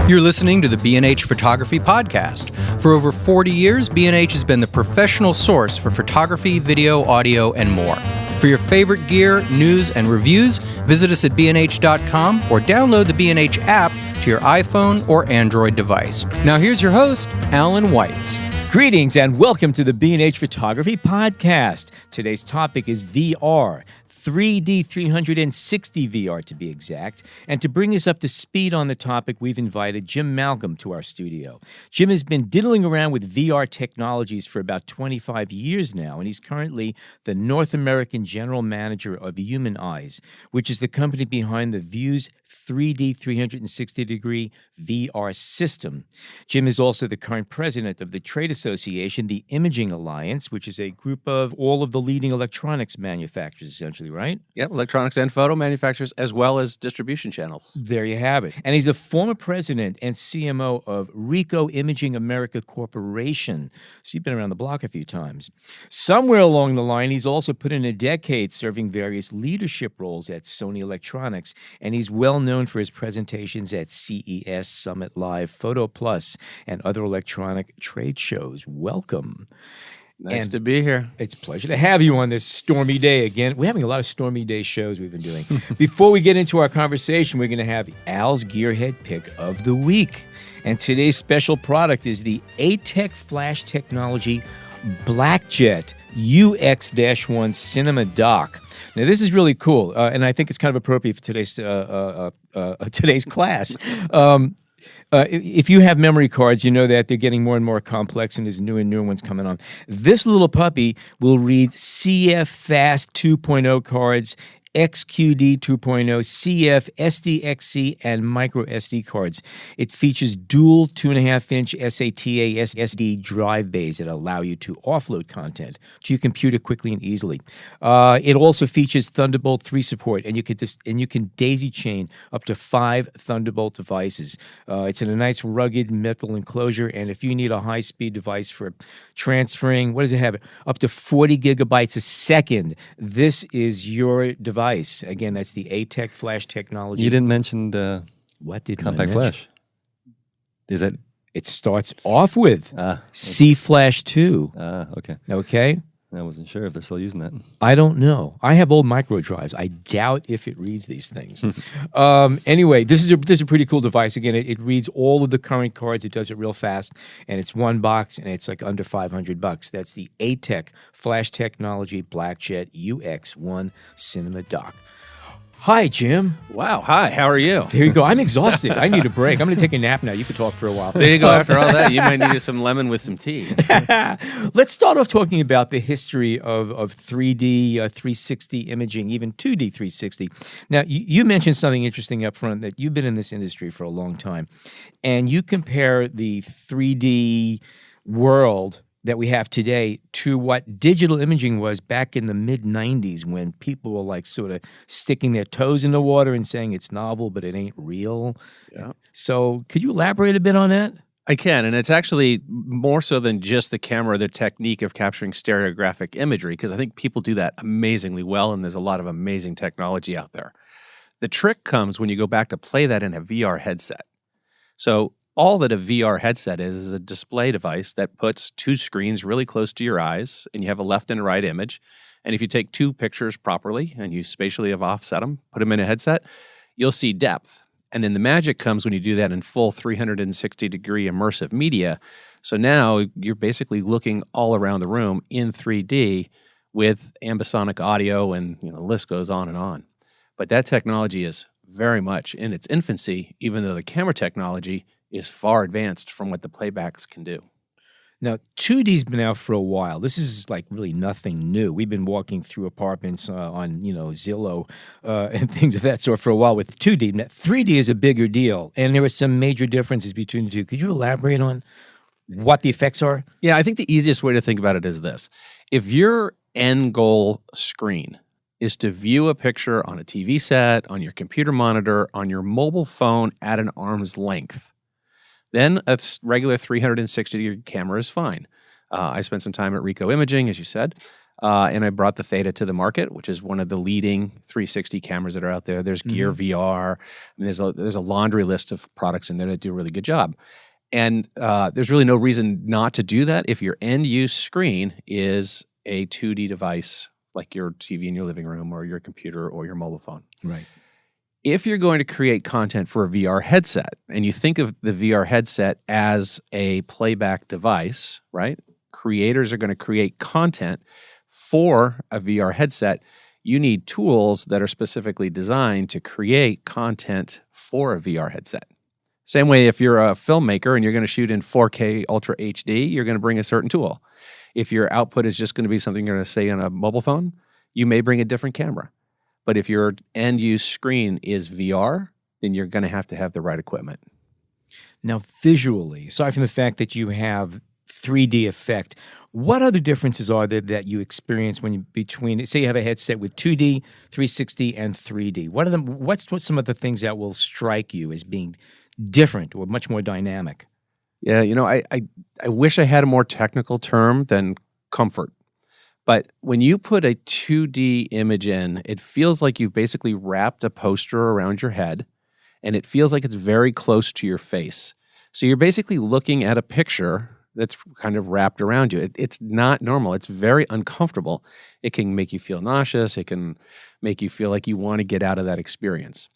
You're listening to the B&H Photography Podcast. For over 40 years, B&H has been the professional source for photography, video, audio, and more. For your favorite gear, news, and reviews, visit us at bnh.com or download the B&H app to your iPhone or Android device. Now here's your host, Alan Weitz. Greetings and welcome to the B&H Photography Podcast. Today's topic is VR. 3D 360 VR to be exact. And to bring us up to speed on the topic, we've invited Jim Malcolm to our studio. Jim has been diddling around with VR technologies for about 25 years now, and he's currently the North American General Manager of Human Eyes, which is the company behind the Vuze 3D 360-degree VR system. Jim is also the current president of the trade association, the Imaging Alliance, which is a group of all of the leading electronics manufacturers, essentially, right? Yep, electronics and photo manufacturers, as well as distribution channels. There you have it. And he's the former president and CMO of Ricoh Imaging America Corporation. So you've been around the block a few times. Somewhere along the line, he's also put in a decade serving various leadership roles at Sony Electronics, and he's well known for his presentations at CES, Summit Live, Photo Plus, and other electronic trade shows. Welcome. Nice to be here. It's a pleasure to have you on this stormy day again. We're having a lot of stormy day shows we've been doing. Before we get into our conversation, we're going to have Al's Gearhead Pick of the Week. And today's special product is the ATEC Flash Technology Blackjet UX-1 Cinema Dock. Now, this is really cool, and I think it's kind of appropriate for today's class. If you have memory cards, you know that they're getting more and more complex, and there's newer and newer ones coming on. This little puppy will read CF Fast 2.0 cards, XQD 2.0, CF, SDXC, and micro SD cards. It features dual 2.5-inch SATA SSD drive bays that allow you to offload content to your computer quickly and easily. It also features Thunderbolt 3 support, and you can daisy chain up to 5 Thunderbolt devices. It's in a nice rugged metal enclosure, and if you need a high-speed device for transferring, what does it have? Up to 40 gigabytes a second. This is your device. Again, that's the ATEC Flash technology. You didn't mention what did compact flash. Is that? It starts off with C Flash 2. Okay. Okay. I wasn't sure if they're still using that. I don't know. I have old micro drives. I doubt if it reads these things. Anyway, this is a pretty cool device. Again, it reads all of the current cards. It does it real fast, and it's one box, and it's like under $500. That's the ATEC Flash Technology Blackjet UX-1 Cinema Dock. Hi, Jim. Wow. Hi, how are you? There you go. I'm exhausted. I need a break. I'm going to take a nap now. You can talk for a while. There you go. After all that, you might need some lemon with some tea. Let's start off talking about the history of 3D 360 imaging, even 2D 360. Now, you mentioned something interesting up front, that you've been in this industry for a long time, and you compare the 3D world that we have today to what digital imaging was back in the mid-90s, when people were like sort of sticking their toes in the water and saying it's novel, but it ain't real. Yeah. So could you elaborate a bit on that? I can, and it's actually more so than just the camera, the technique of capturing stereographic imagery, because I think people do that amazingly well, and there's a lot of amazing technology out there. The trick comes when you go back to play that in a VR headset. So all that a VR headset is a display device that puts 2 screens really close to your eyes, and you have a left and a right image. And if you take 2 pictures properly and you spatially have offset them, put them in a headset, you'll see depth. And then the magic comes when you do that in full 360-degree immersive media. So now you're basically looking all around the room in 3D with ambisonic audio, and the list goes on and on. But that technology is very much in its infancy, even though the camera technology is far advanced from what the playbacks can do. Now, 2D's been out for a while. This is like really nothing new. We've been walking through apartments on, Zillow and things of that sort for a while with 2D. Now, 3D is a bigger deal, and there are some major differences between the two. Could you elaborate on what the effects are? Yeah, I think the easiest way to think about it is this. If your end goal screen is to view a picture on a TV set, on your computer monitor, on your mobile phone at an arm's length, then a regular 360-degree camera is fine. I spent some time at Ricoh Imaging, as you said. And I brought the Theta to the market, which is one of the leading 360 cameras that are out there. There's Gear VR. There's a laundry list of products in there that do a really good job. And there's really no reason not to do that if your end use screen is a 2D device like your TV in your living room or your computer or your mobile phone. Right. If you're going to create content for a VR headset and you think of the VR headset as a playback device, right? Creators are going to create content for a VR headset. You need tools that are specifically designed to create content for a VR headset. Same way, if you're a filmmaker and you're going to shoot in 4K Ultra HD, you're going to bring a certain tool. If your output is just going to be something you're going to say on a mobile phone, you may bring a different camera. But if your end-use screen is VR, then you're going to have the right equipment. Now, visually, aside from the fact that you have 3D effect, what other differences are there that you experience when you between, say you have a headset with 2D, 360, and 3D? What are them? What's some of the things that will strike you as being different or much more dynamic? Yeah, I wish I had a more technical term than comfort. But when you put a 2D image in, it feels like you've basically wrapped a poster around your head, and it feels like it's very close to your face. So you're basically looking at a picture that's kind of wrapped around you. It's not normal. It's very uncomfortable. It can make you feel nauseous. It can make you feel like you want to get out of that experience.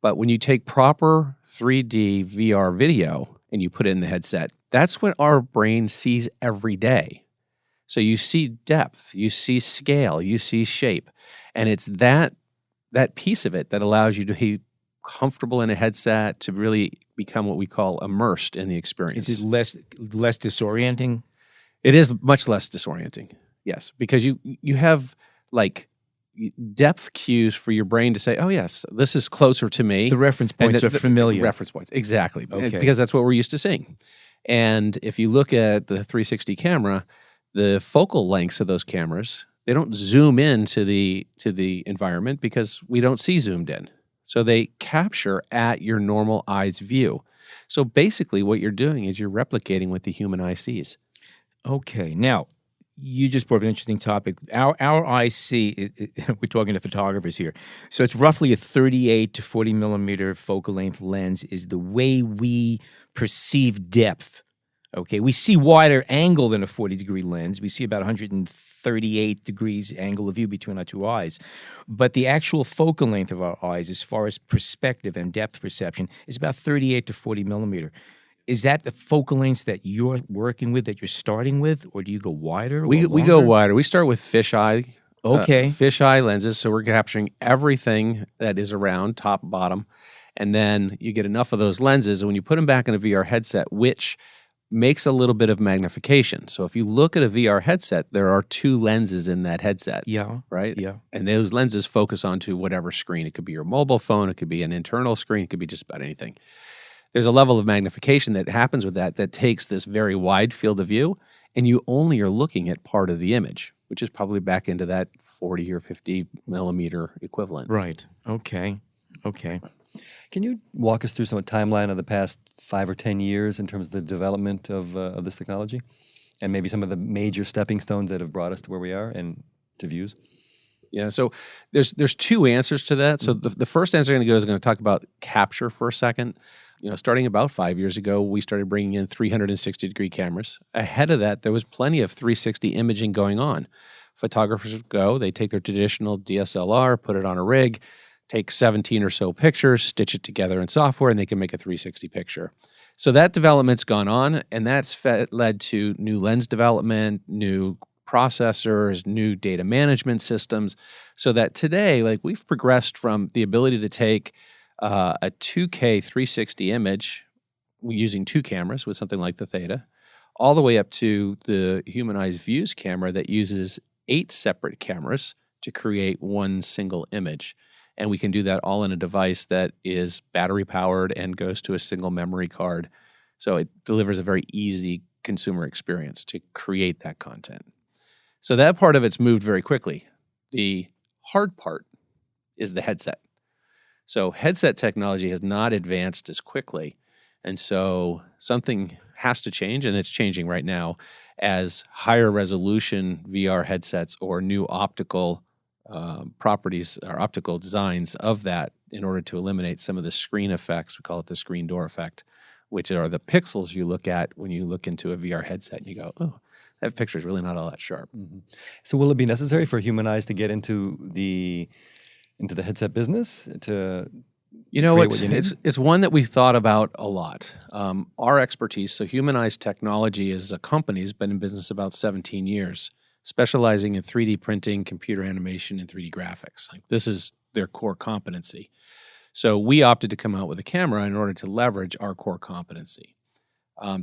But when you take proper 3D VR video and you put it in the headset, that's what our brain sees every day. So you see depth, you see scale, you see shape. And it's that piece of it that allows you to be comfortable in a headset, to really become what we call immersed in the experience. Is it less disorienting? It is much less disorienting, yes, because you have like depth cues for your brain to say, oh yes, this is closer to me. The reference points are familiar. Reference points, exactly, Okay. because that's what we're used to seeing. And if you look at the 360 camera, the focal lengths of those cameras, they don't zoom in to the environment because we don't see zoomed in. So they capture at your normal eye's view. So basically what you're doing is you're replicating what the human eye sees. Okay. Now, you just brought up an interesting topic. Our eyes see, we're talking to photographers here, so it's roughly a 38 to 40 millimeter focal length lens is the way we perceive depth. Okay, we see wider angle than a 40-degree lens. We see about 138 degrees angle of view between our two eyes. But the actual focal length of our eyes, as far as perspective and depth perception, is about 38 to 40 millimeter. Is that the focal lengths that you're working with, that you're starting with, or do you go wider? We go wider. We start with fisheye. Okay. Fisheye lenses, so we're capturing everything that is around, top, bottom. And then you get enough of those lenses, and when you put them back in a VR headset, which makes a little bit of magnification. So if you look at a VR headset, there are two lenses in that headset. Yeah. Right? Yeah. And those lenses focus onto whatever screen. It could be your mobile phone. It could be an internal screen. It could be just about anything. There's a level of magnification that happens with that takes this very wide field of view, and you only are looking at part of the image, which is probably back into that 40 or 50 millimeter equivalent. Right. Okay. Can you walk us through some timeline of the past 5 or 10 years in terms of the development of this technology, and maybe some of the major stepping stones that have brought us to where we are and to Vuze? Yeah, so there's two answers to that. So the first answer I'm going to talk about capture for a second. Starting about 5 years ago, we started bringing in 360-degree cameras. Ahead of that, there was plenty of 360 imaging going on. Photographers would go, they take their traditional DSLR, put it on a rig, take 17 or so pictures, stitch it together in software, and they can make a 360 picture. So that development's gone on, and that's led to new lens development, new processors, new data management systems, so that today, we've progressed from the ability to take a 2K 360 image using two cameras with something like the Theta, all the way up to the human eye's Vuze camera that uses 8 separate cameras to create one single image. And we can do that all in a device that is battery powered and goes to a single memory card. So it delivers a very easy consumer experience to create that content. So that part of it's moved very quickly. The hard part is the headset. So headset technology has not advanced as quickly. And so something has to change, and it's changing right now. as higher resolution VR headsets or new optical properties or optical designs of that in order to eliminate some of the screen effects. We call it the screen door effect, which are the pixels you look at when you look into a VR headset and you go, oh, that picture is really not all that sharp. So will it be necessary for human eyes to get into the headset business to create what you need? It's one that we've thought about a lot. Our expertise, so Humanized Technology as a company has been in business about 17 years, specializing in 3D printing, computer animation, and 3D graphics. Like this is their core competency. So we opted to come out with a camera in order to leverage our core competency.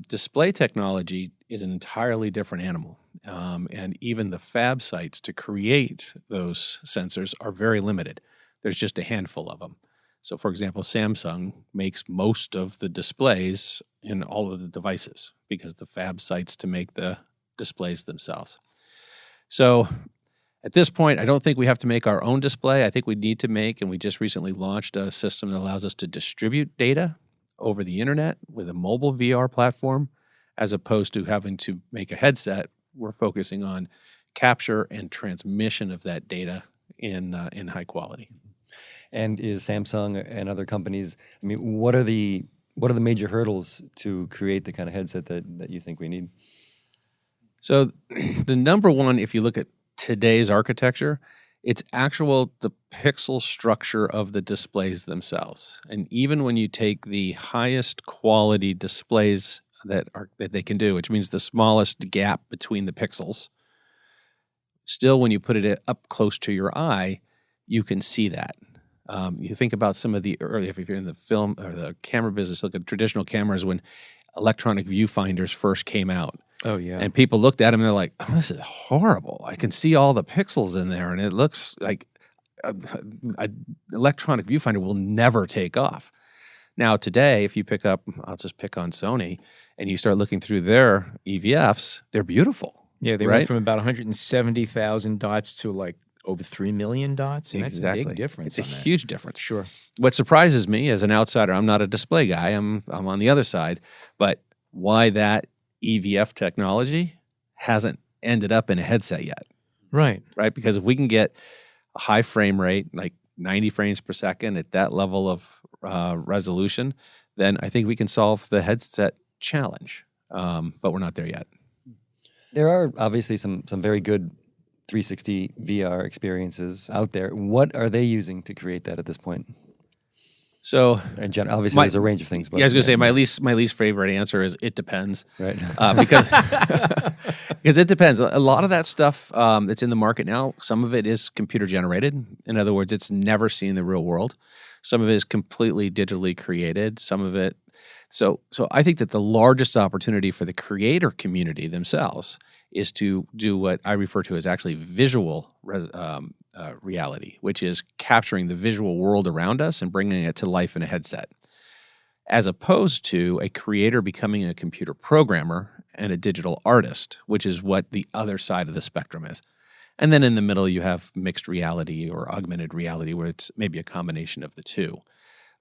Display technology is an entirely different animal. And even the fab sites to create those sensors are very limited. There's just a handful of them. So, for example, Samsung makes most of the displays in all of the devices because the fab sites to make the displays themselves. So, at this point, I don't think we have to make our own display. I think we need to make, and we just recently launched a system that allows us to distribute data over the internet with a mobile VR platform, as opposed to having to make a headset. We're focusing on capture and transmission of that data in high quality. And is Samsung and other companies, I mean, what are the major hurdles to create the kind of headset that you think we need? So the number one, if you look at today's architecture, it's the pixel structure of the displays themselves. And even when you take the highest quality displays that they can do, which means the smallest gap between the pixels, still when you put it up close to your eye, you can see that. You think about some of the early, if you're in the film or the camera business, look at traditional cameras when electronic viewfinders first came out. Oh, yeah. And people looked at them and they're like, oh, this is horrible. I can see all the pixels in there and it looks like an electronic viewfinder will never take off. Now today, if you pick up, I'll just pick on Sony, and you start looking through their EVFs, they're beautiful. Yeah, they right? went from about 170,000 dots to like over 3 million dots. And Exactly. That's a big difference. It's a huge difference. Sure. What surprises me as an outsider, I'm not a display guy, I'm on the other side, but why that EVF technology hasn't ended up in a headset yet. Right. Right? Because if we can get a high frame rate, like 90 frames per second at that level of resolution, then I think we can solve the headset challenge. But we're not there yet. There are obviously some very good 360 VR experiences out there. What are they using to create that at this point? So, obviously, there's a range of things. But yeah, I was going to say my least favorite answer is it depends. Right. Because it depends. A lot of that stuff that's in the market now, some of it is computer generated. In other words, it's never seen the real world. Some of it is completely digitally created. Some of it. So I think that the largest opportunity for the creator community themselves is to do what I refer to as actually visual reality, which is capturing the visual world around us and bringing it to life in a headset, as opposed to a creator becoming a computer programmer and a digital artist, which is what the other side of the spectrum is. And then in the middle, you have mixed reality or augmented reality, where it's maybe a combination of the two.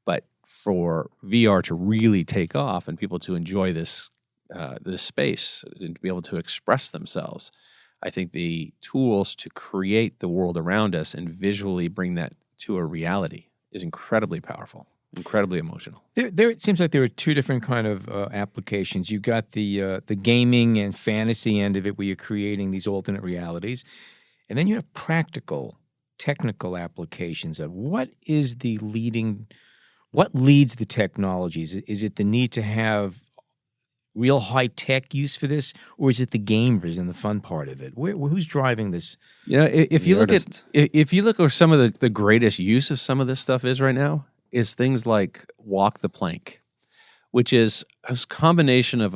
But for VR to really take off and people to enjoy this space and to be able to express themselves, I think the tools to create the world around us and visually bring that to a reality is incredibly powerful, incredibly emotional. It seems like there are two different kind of applications. You've got the gaming and fantasy end of it, where you're creating these alternate realities, and then you have practical, technical applications of what leads the technologies. Is it the need to have real high-tech use for this, or is it the gamers and the fun part of it? Who's driving this? You know, if you look at some of the greatest use of some of this stuff is right now, is things like walk the plank, which is a combination of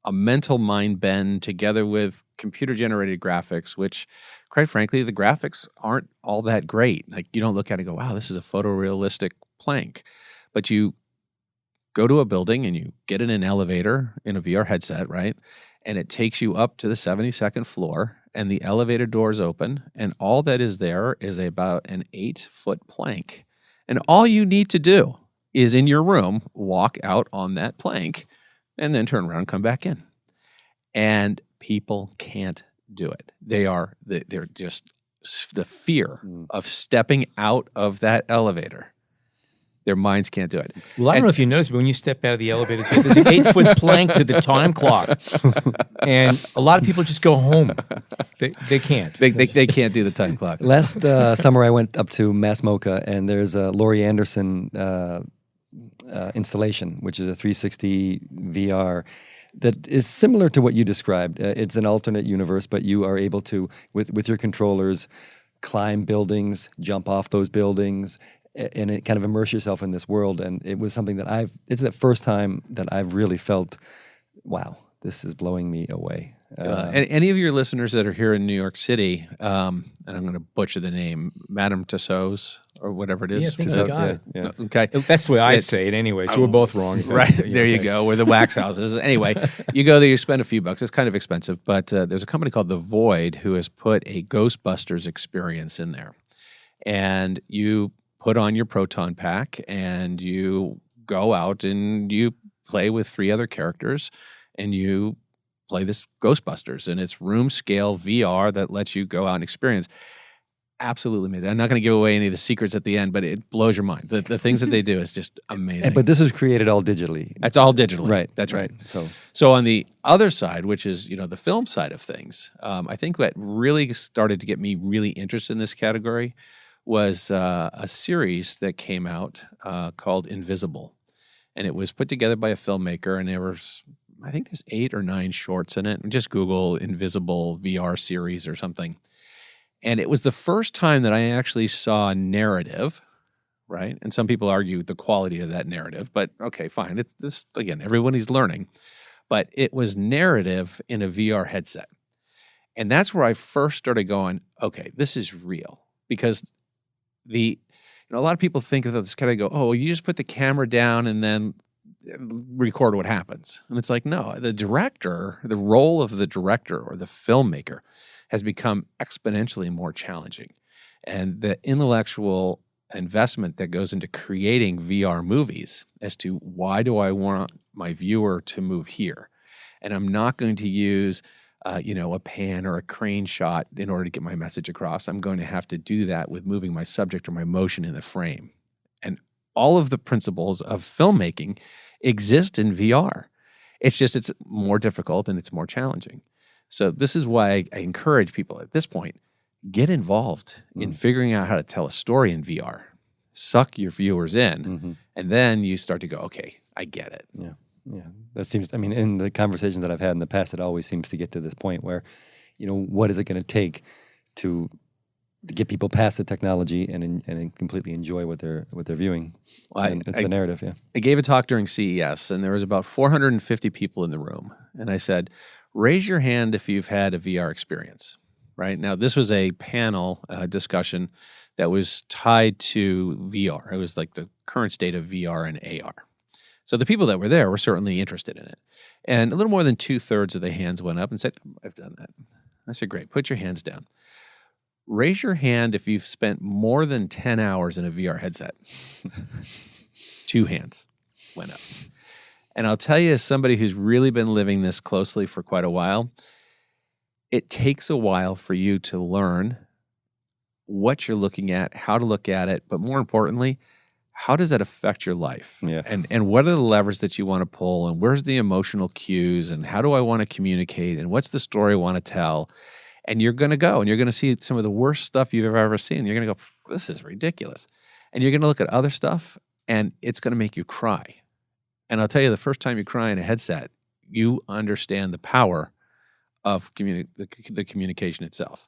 a mental mind bend together with computer-generated graphics, which, quite frankly, the graphics aren't all that great. Like, you don't look at it and go, wow, this is a photorealistic plank. But you go to a building and you get in an elevator in a VR headset, right? And it takes you up to the 72nd floor, and the elevator doors open, and all that is there is about an 8-foot plank. And all you need to do is, in your room, walk out on that plank and then turn around and come back in. And People can't do it. They're just the fear of stepping out of that elevator. Their minds can't do it. Well, I don't know if you noticed, but when you step out of the elevator, there's an 8-foot plank to the time clock, and a lot of people just go home. They can't. They can't do the time clock. Last summer, I went up to Mass MoCA, and there's a Laurie Anderson installation, which is a 360 VR that is similar to what you described. It's an alternate universe, but you are able to, with your controllers, climb buildings, jump off those buildings, and it kind of immerse yourself in this world. And it was something that it's the first time that I've really felt, wow, this is blowing me away. Any of your listeners that are here in New York City, and I'm going to butcher the name, Madame Tussauds or whatever it is. Yeah, I think I got it. Yeah. Okay. That's the way I say it anyway, so we're both wrong. Right, there you go, where the wax houses. Anyway, you go there, you spend a few bucks. It's kind of expensive, but there's a company called The Void who has put a Ghostbusters experience in there. And you put on your proton pack and you go out and you play with 3 other characters and you play this Ghostbusters, and it's room scale VR that lets you go out and experience. Absolutely amazing. I'm not going to give away any of the secrets at the end, but it blows your mind. The things that they do is just amazing. But this is created all digitally. That's all digitally. Right. That's right. So on the other side, which is the film side of things, I think what really started to get me really interested in this category was a series that came out called Invisible, and it was put together by a filmmaker, and I think there's 8 or 9 shorts in it. Just Google Invisible VR series or something. And it was the first time that I actually saw narrative, right? And some people argue the quality of that narrative, but okay, fine. It's this, again, everybody's learning. But it was narrative in a VR headset. And that's where I first started going, okay, this is real. Because a lot of people think of this kind of go, oh, well, you just put the camera down and then record what happens. And it's like, no, the role of the director or the filmmaker has become exponentially more challenging. And the intellectual investment that goes into creating VR movies as to why do I want my viewer to move here? And I'm not going to use a pan or a crane shot in order to get my message across. I'm going to have to do that with moving my subject or my motion in the frame. And all of the principles of filmmaking exist in VR. It's more difficult and it's more challenging. So this is why I encourage people at this point, get involved in figuring out how to tell a story in VR. Suck your viewers in, and then you start to go, okay, I get it. Yeah. That seems, in the conversations that I've had in the past, it always seems to get to this point where, what is it going to take to get people past the technology and completely enjoy what they're viewing? Well, it's the narrative, yeah. I gave a talk during CES, and there was about 450 people in the room. And I said, raise your hand if you've had a VR experience, right? Now, this was a panel discussion that was tied to VR. It was like the current state of VR and AR. So the people that were there were certainly interested in it. And a little more than 2/3 of the hands went up and said, I've done that. I said, great, put your hands down. Raise your hand if you've spent more than 10 hours in a VR headset. 2 hands went up. And I'll tell you, as somebody who's really been living this closely for quite a while, it takes a while for you to learn what you're looking at, how to look at it, but more importantly, how does that affect your life? Yeah. And what are the levers that you want to pull, and where's the emotional cues, and how do I want to communicate, and what's the story I want to tell? And you're going to go, and you're going to see some of the worst stuff you've ever seen. You're going to go, this is ridiculous. And you're going to look at other stuff, and it's going to make you cry. And I'll tell you, the first time you cry in a headset, you understand the power of the communication itself.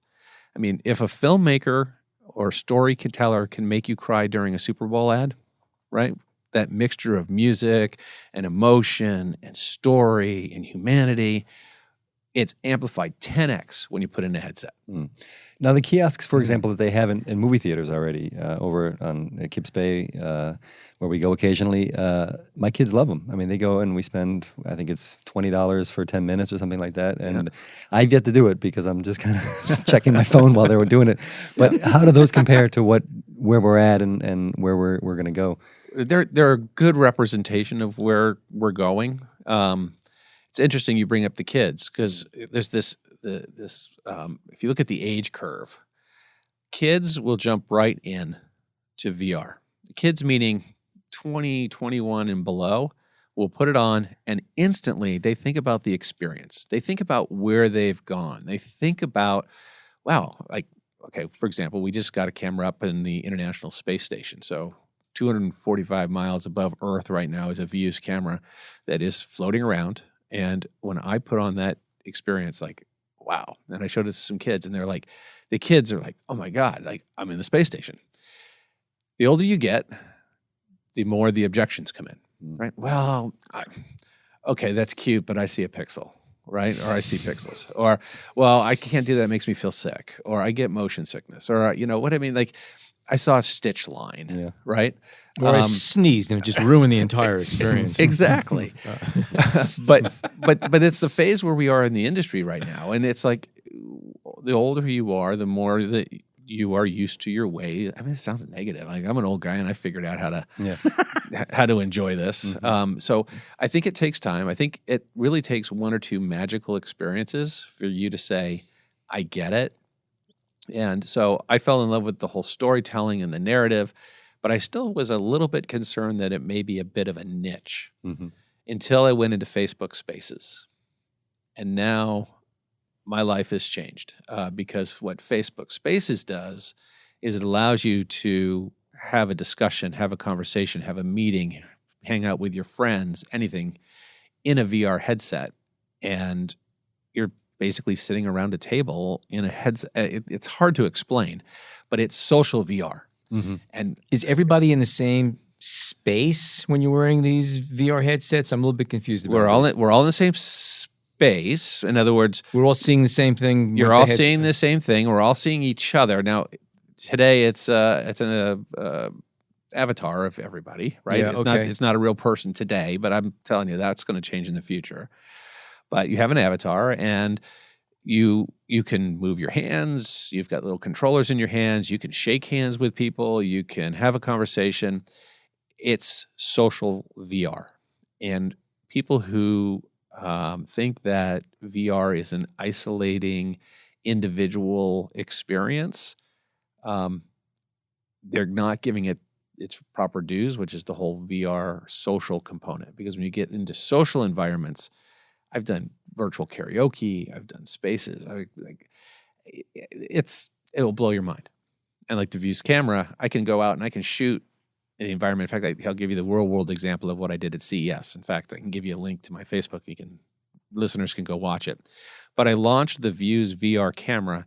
If a filmmaker or storyteller can make you cry during a Super Bowl ad, right? That mixture of music and emotion and story and humanity, it's amplified 10x when you put in a headset. Now, the kiosks, for example, that they have in movie theaters already over on Kips Bay, where we go occasionally, my kids love them. They go and we spend, I think it's $20 for 10 minutes or something like that. And I've yet to do it because I'm just kind of checking my phone while they were doing it. But how do those compare to where we're at and where we're going to go? They're a good representation of where we're going. It's it's interesting you bring up the kids because there's this if you look at the age curve, kids will jump right in to VR. Kids meaning 20, 21 and below will put it on and instantly they think about the experience. They think about where they've gone. They think about, wow, like, okay, for example, we just got a camera up in the International Space Station. So 245 miles above Earth right now is a Vuze camera that is floating around. And when I put on that experience, like, wow. And I showed it to some kids and they're like, the kids are like, oh my God, like I'm in the space station. The older you get, the more the objections come in, right? Well, okay, that's cute, but I see a pixel, right? Or I see pixels. Or, well, I can't do that. It makes me feel sick. Or I get motion sickness. Or, you know what I mean? Like, I saw a stitch line, right? Or I sneezed and it just ruined the entire experience. Exactly. but it's the phase where we are in the industry right now. And it's like, the older you are, the more that you are used to your way. I mean, it sounds negative. Like I'm an old guy and I figured out how to enjoy this. So I think it takes time. I think it really takes one or two magical experiences for you to say, I get it. And so I fell in love with the whole storytelling and the narrative, but I still was a little bit concerned that it may be a bit of a niche until I went into Facebook Spaces. And now my life has changed because what Facebook Spaces does is it allows you to have a discussion, have a conversation, have a meeting, hang out with your friends, anything in a VR headset. And you're basically sitting around a table in a headset. It's hard to explain, but it's social VR. And is everybody in the same space when you're wearing these VR headsets? I'm a little bit confused about this. We're all in the same space. In other words, we're all seeing the same thing. You're all seeing the same thing. We're all seeing each other. Now, today it's an avatar of everybody, right? Yeah, It's not a real person today, but I'm telling you that's going to change in the future. But you have an avatar and you can move your hands. You've got little controllers in your hands. You can shake hands with people. You can have a conversation. It's social VR. And people who think that VR is an isolating individual experience, they're not giving it its proper dues, which is the whole VR social component. Because when you get into social environments, I've done virtual karaoke, I've done spaces. It'll blow your mind. And like the Vuze camera, I can go out and I can shoot in the environment. In fact, I'll give you the real world example of what I did at CES. In fact, I can give you a link to my Facebook. Listeners can go watch it. But I launched the Vuze VR camera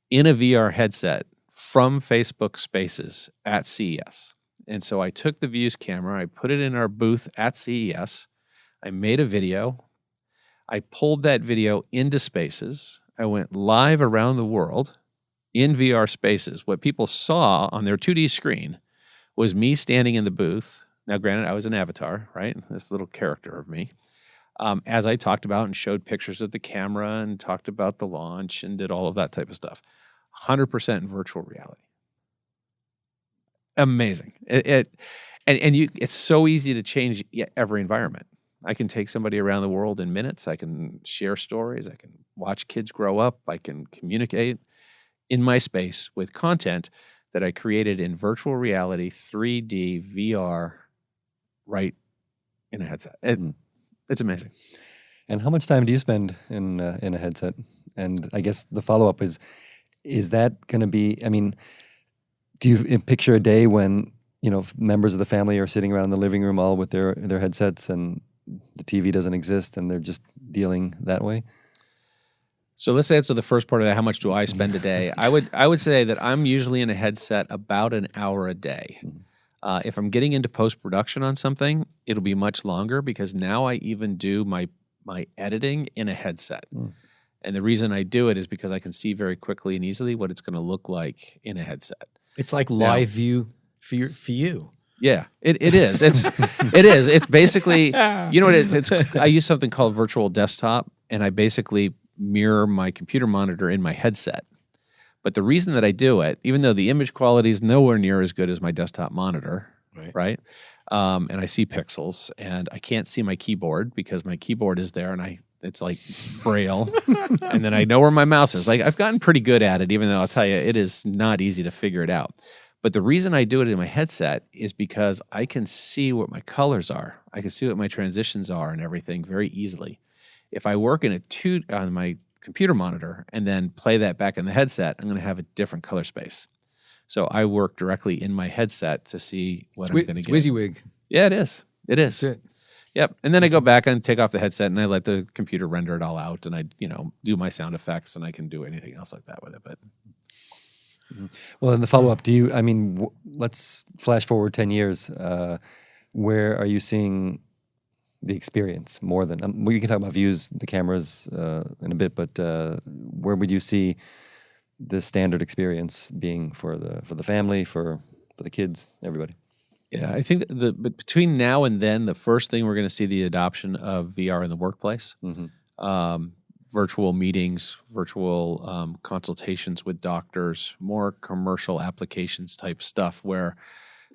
in a VR headset from Facebook Spaces at CES. And so I took the Vuze camera, I put it in our booth at CES. I made a video. I pulled that video into Spaces. I went live around the world in VR Spaces. What people saw on their 2D screen was me standing in the booth. Now, granted, I was an avatar, right? This little character of me. As I talked about and showed pictures of the camera and talked about the launch and did all of that type of stuff. 100% in virtual reality. Amazing. It's so easy to change every environment. I can take somebody around the world in minutes. I can share stories. I can watch kids grow up. I can communicate in my space with content that I created in virtual reality, 3D, VR, right in a headset. It's amazing. And how much time do you spend in a headset? And I guess the follow-up is that going to be, I mean, do you picture a day when, members of the family are sitting around in the living room all with their headsets and the TV doesn't exist and they're just dealing that way? So let's answer the first part of that. How much do I spend a day? I would say that I'm usually in a headset about an hour a day. If I'm getting into post-production on something, it'll be much longer because now I even do my editing in a headset. And the reason I do it is because I can see very quickly and easily what it's going to look like in a headset. It's like live view for you. Yeah, it is. It is. It's basically, you know what it is? I use something called virtual desktop, and I basically mirror my computer monitor in my headset. But the reason that I do it, even though the image quality is nowhere near as good as my desktop monitor, right? And I see pixels, and I can't see my keyboard because my keyboard is there, and I it's like Braille, and then I know where my mouse is. Like, I've gotten pretty good at it, even though I'll tell you, it is not easy to figure it out. But the reason I do it in my headset is because I can see what my colors are. I can see what my transitions are and everything very easily. If I work on my computer monitor and then play that back in the headset, I'm going to have a different color space. So I work directly in my headset to see what I'm going to get. WYSIWYG. Yeah, it is. It is. That's it. Yep. And then I go back and take off the headset and I let the computer render it all out, and I, do my sound effects, and I can do anything else like that with it. But Well, in the follow-up, let's flash forward 10 years. Where are you seeing the experience more than, we can talk about Vuze, the cameras in a bit, but where would you see the standard experience being for the family, for the kids, everybody? yeah, I think but between now and then, the first thing we're going to see the adoption of VR in the workplace. Virtual meetings, virtual consultations with doctors, more commercial applications type stuff where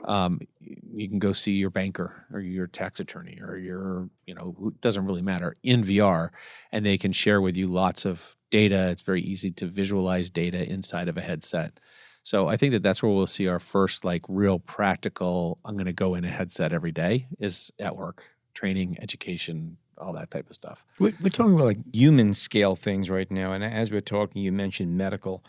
you can go see your banker or your tax attorney or it doesn't really matter, in VR, and they can share with you lots of data. It's very easy to visualize data inside of a headset. So I think that's where we'll see our first like real practical, I'm going to go in a headset every day, is at work, training, education, all that type of stuff. We're talking about like human scale things right now. And as we're talking, you mentioned medical.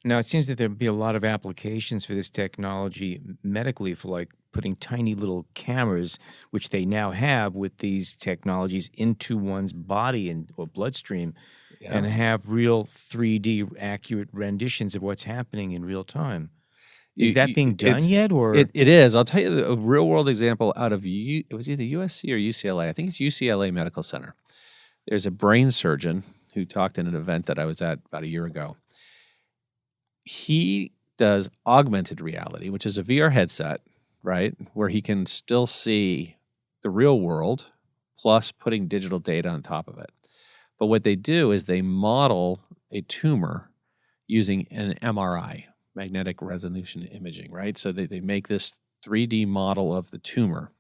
Now, it seems that there'd be a lot of applications for this technology medically, for like putting tiny little cameras, which they now have with these technologies, into one's body or bloodstream, and have real 3D accurate renditions of what's happening in real time. Is that being done yet, or it is? I'll tell you a real world example out of it was either USC or UCLA. I think it's UCLA Medical Center. There's a brain surgeon who talked in an event that I was at about a year ago. He does augmented reality, which is a VR headset, right, where he can still see the real world plus putting digital data on top of it. But what they do is they model a tumor using an MRI, magnetic resolution imaging, right? So they make this 3D model of the tumor.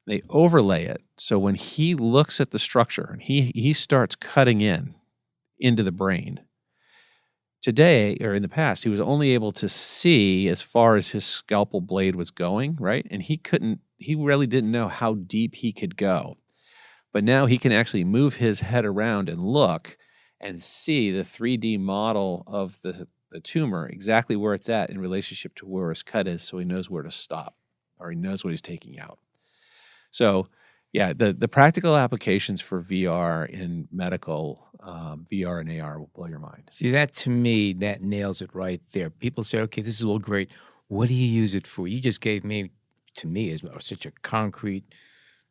They overlay it. So when he looks at the structure and he starts cutting into the brain, today, or in the past, he was only able to see as far as his scalpel blade was going, right? And he really didn't know how deep he could go. But now he can actually move his head around and look and see the 3D model of the tumor, exactly where it's at in relationship to where his cut is, so he knows where to stop, or he knows what he's taking out. So, yeah, the practical applications for VR in medical, VR and AR will blow your mind. See, that to me, that nails it right there. People say, okay, this is all great. What do you use it for? You just gave me, to me, as well, such a concrete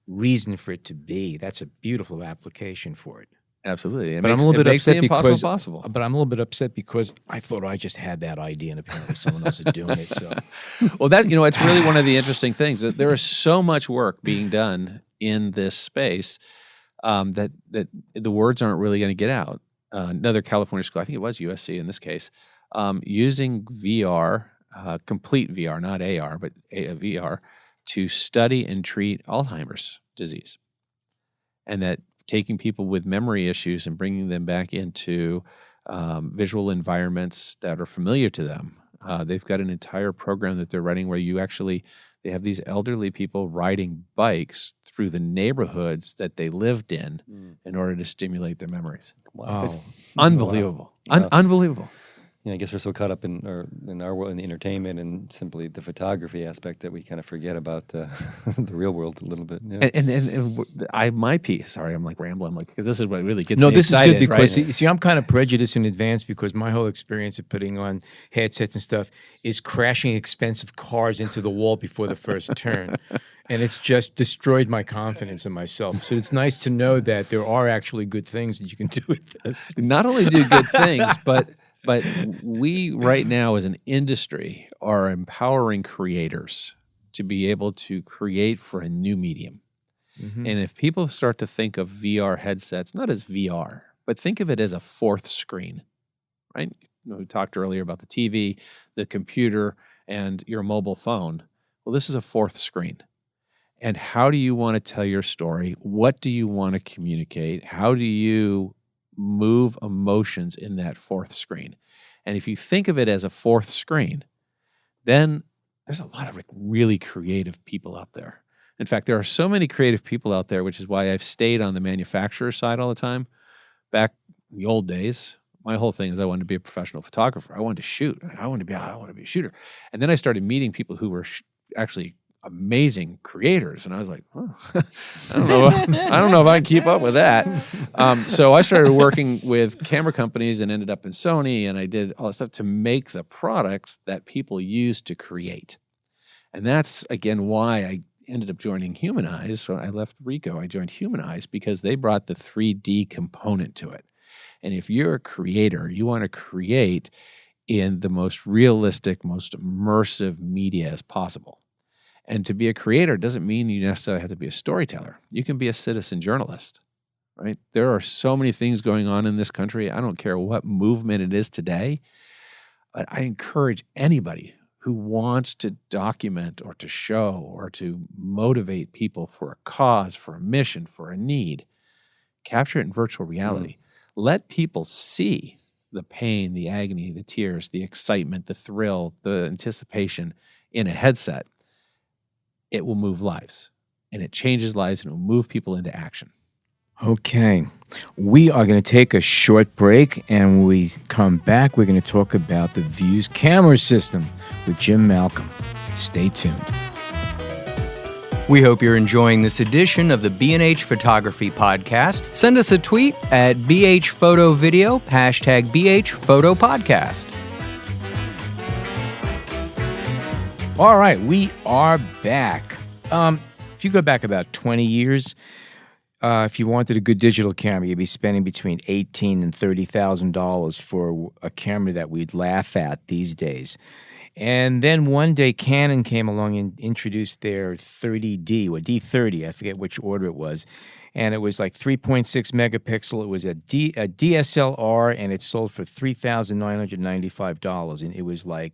reason for it to be. That's a beautiful application for it. Absolutely. But I'm a little bit upset because possible. But I'm a little bit upset because I thought I just had that idea, and apparently someone else is doing it. So, well, it's really one of the interesting things. There is so much work being done in this space that the words aren't really going to get out. Another California school, I think it was USC in this case, using VR, complete VR, not AR, but VR, to study and treat Alzheimer's disease, and that taking people with memory issues and bringing them back into visual environments that are familiar to them. They've got an entire program that they're running where they have these elderly people riding bikes through the neighborhoods that they lived in order to stimulate their memories. Wow. It's unbelievable. Wow. Unbelievable. Yeah, I guess we're so caught up in our world, in the entertainment and simply the photography aspect, that we kind of forget about the real world a little bit. Yeah. And my piece. Sorry, I'm like rambling, because this is what really gets no, me this excited. is good because right? see, I'm kind of prejudiced in advance because my whole experience of putting on headsets and stuff is crashing expensive cars into the wall before the first turn. And it's just destroyed my confidence in myself. So it's nice to know that there are actually good things that you can do with this. Not only do good things, but we right now as an industry are empowering creators to be able to create for a new medium. Mm-hmm. And if people start to think of VR headsets, not as VR, but think of it as a fourth screen, right? We talked earlier about the TV, the computer, and your mobile phone. Well, this is a fourth screen. And how do you want to tell your story? What do you want to communicate? How do you move emotions in that fourth screen? And if you think of it as a fourth screen, then there's a lot of really creative people out there. In fact, there are so many creative people out there, which is why I've stayed on the manufacturer side all the time. Back in the old days, my whole thing is I wanted to be a professional photographer. I wanted to shoot. I want to be a shooter. And then I started meeting people who were actually amazing creators, and I was like, oh, I don't know if I can keep up with that. So I started working with camera companies and ended up in Sony, and I did all this stuff to make the products that people use to create. And that's again why I ended up joining Human Eyes. When I left Ricoh, I joined Human Eyes because they brought the 3D component to it. And if you're a creator, you want to create in the most realistic, most immersive media as possible. And to be a creator doesn't mean you necessarily have to be a storyteller. You can be a citizen journalist, right? There are so many things going on in this country. I don't care what movement it is today, but I encourage anybody who wants to document or to show or to motivate people for a cause, for a mission, for a need, capture it in virtual reality. Let people see the pain, the agony, the tears, the excitement, the thrill, the anticipation in a headset. It will move lives, and it changes lives, and it will move people into action. Okay. We are going to take a short break, and when we come back, we're going to talk about the Vuze camera system with Jim Malcolm. Stay tuned. We hope you're enjoying this edition of the B&H Photography Podcast. Send us a tweet at BHPhotoVideo, hashtag BHPhotoPodcast. All right, we are back. If you go back about 20 years, if you wanted a good digital camera, you'd be spending between $18,000 and $30,000 for a camera that we'd laugh at these days. And then one day Canon came along and introduced their 30D, or D30, I forget which order it was. And it was like 3.6 megapixel. It was a DSLR, and it sold for $3,995. And it was like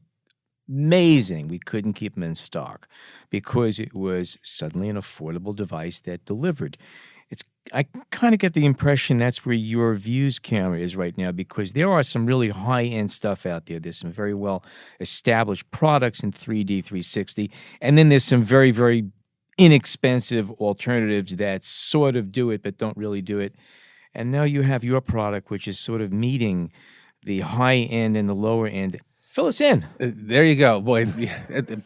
amazing. We couldn't keep them in stock because it was suddenly an affordable device that delivered. I kind of get the impression that's where your Vuze camera is right now, because there are some really high-end stuff out there. There's some very well-established products in 3D, 360, and then there's some very, very inexpensive alternatives that sort of do it but don't really do it. And now you have your product, which is sort of meeting the high end and the lower end. Fill us in. There you go. Boy,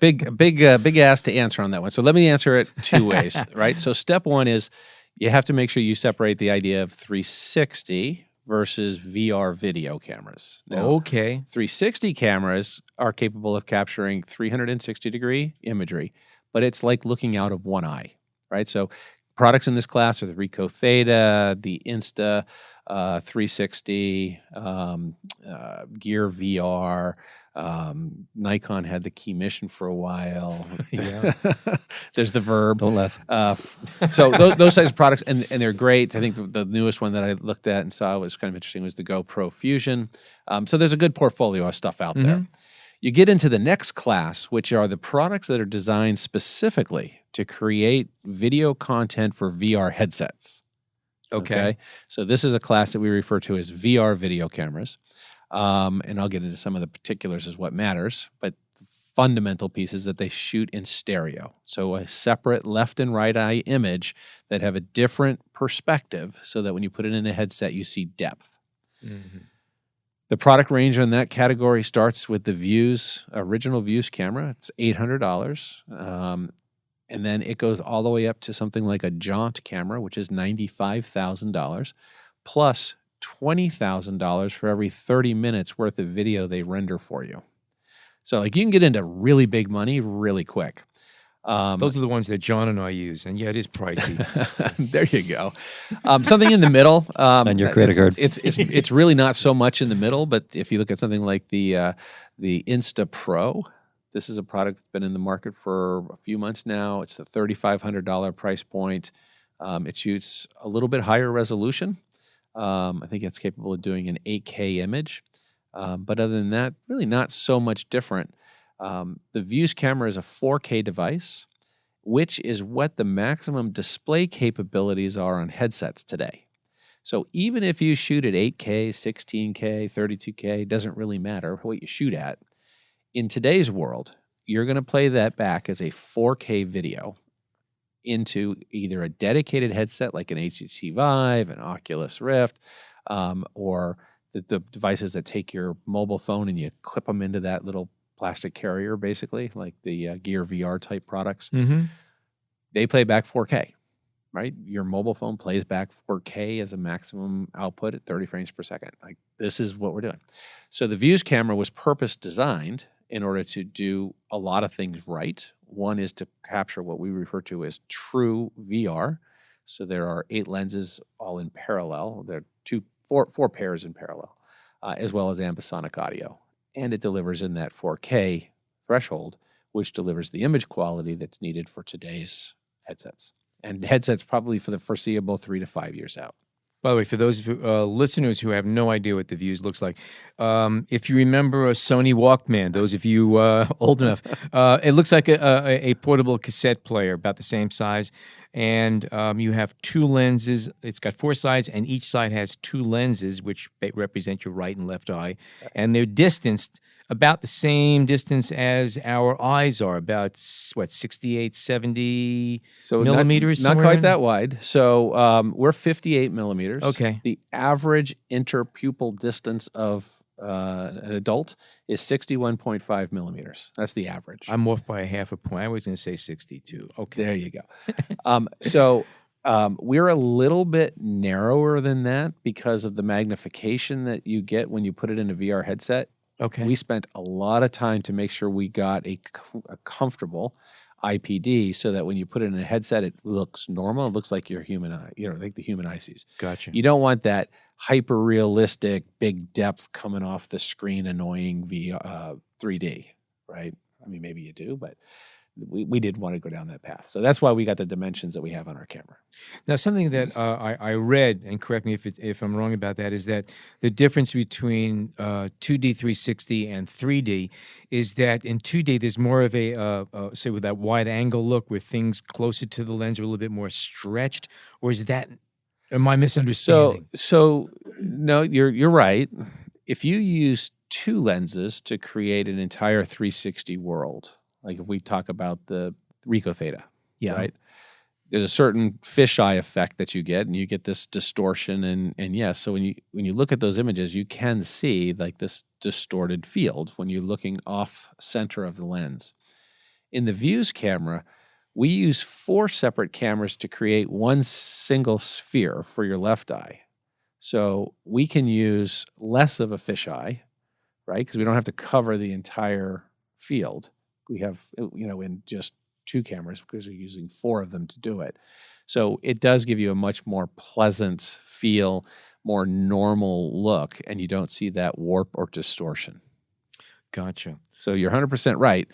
big ask to answer on that one. So let me answer it two ways, right? So step one is you have to make sure you separate the idea of 360 versus VR video cameras. Now, Okay. 360 cameras are capable of capturing 360-degree imagery, but it's like looking out of one eye, right? So products in this class are the Ricoh Theta, the Insta 360, Gear VR. Nikon had the Key Mission for a while. There's the Verb. Don't laugh. So those types of products, and they're great. I think the newest one that I looked at and saw was kind of interesting was the GoPro Fusion. So there's a good portfolio of stuff out there. You get into the next class, which are the products that are designed specifically to create video content for VR headsets. Okay. So this is a class that we refer to as VR video cameras. And I'll get into some of the particulars as what matters, but the fundamental piece is that they shoot in stereo. So a separate left and right eye image that have a different perspective so that when you put it in a headset, you see depth. The product range in that category starts with the Vuze, original Vuze camera. It's $800. And then it goes all the way up to something like a Jaunt camera, which is $95,000, plus $20,000 for every 30 minutes worth of video they render for you. So like you can get into really big money really quick. Those are the ones that John and I use, and yeah, it is pricey. There you go. Something in the middle. And your credit card. It's really not so much in the middle, but if you look at something like the Insta Pro, this is a product that's been in the market for a few months now. It's the $3,500 price point. It shoots a little bit higher resolution. I think it's capable of doing an 8K image. But other than that, really not so much different. The Vuze camera is a 4K device, which is what the maximum display capabilities are on headsets today. So even if you shoot at 8K, 16K, 32K, it doesn't really matter what you shoot at. In today's world, you're going to play that back as a 4K video into either a dedicated headset like an HTC Vive, an Oculus Rift, or the devices that take your mobile phone and you clip them into that little plastic carrier, basically, like the Gear VR type products. Mm-hmm. They play back 4K, right? Your mobile phone plays back 4K as a maximum output at 30 frames per second. Like, this is what we're doing. So the Vuze camera was purpose designed in order to do a lot of things right. One is to capture what we refer to as true VR. So there are 8 lenses all in parallel. There are four pairs in parallel, as well as ambisonic audio. And it delivers in that 4K threshold, which delivers the image quality that's needed for today's headsets. And headsets probably for the foreseeable 3 to 5 years out. By the way, for those listeners who have no idea what the Vuze looks like, if you remember a Sony Walkman, those of you old enough, it looks like a portable cassette player, about the same size. And you have 2 lenses. It's got 4 sides, and each side has 2 lenses, which represent your right and left eye. And they're distanced about the same distance as our eyes are, about, 68, 70 millimeters? Not quite that wide. So we're 58 millimeters. Okay. The average interpupil distance of an adult is 61.5 millimeters. That's the average. I'm off by a half a point. I was going to say 62. Okay. There you go. So we're a little bit narrower than that because of the magnification that you get when you put it in a VR headset. Okay. We spent a lot of time to make sure we got a comfortable IPD so that when you put it in a headset, it looks normal. It looks like your human eye, like the human eye sees. Gotcha. You don't want that hyper realistic, big depth coming off the screen, annoying 3D, right? I mean, maybe you do, but we did want to go down that path. So that's why we got the dimensions that we have on our camera. Now, something that I read, and correct me if I'm wrong about that, is that the difference between 2D 360 and 3D is that in 2D there's more of a, say, with that wide angle look where things closer to the lens are a little bit more stretched, or is that, am I misunderstanding? So no, you're right. If you use 2 lenses to create an entire 360 world, like if we talk about the Ricoh Theta, right? There's a certain fisheye effect that you get, and you get this distortion, and yes. So when you look at those images, you can see like this distorted field when you're looking off center of the lens. In the Vuze camera, we use 4 separate cameras to create one single sphere for your left eye. So we can use less of a fisheye, right? Because we don't have to cover the entire field. We have, in just 2 cameras because we're using 4 of them to do it. So it does give you a much more pleasant feel, more normal look, and you don't see that warp or distortion. Gotcha. So you're 100% right.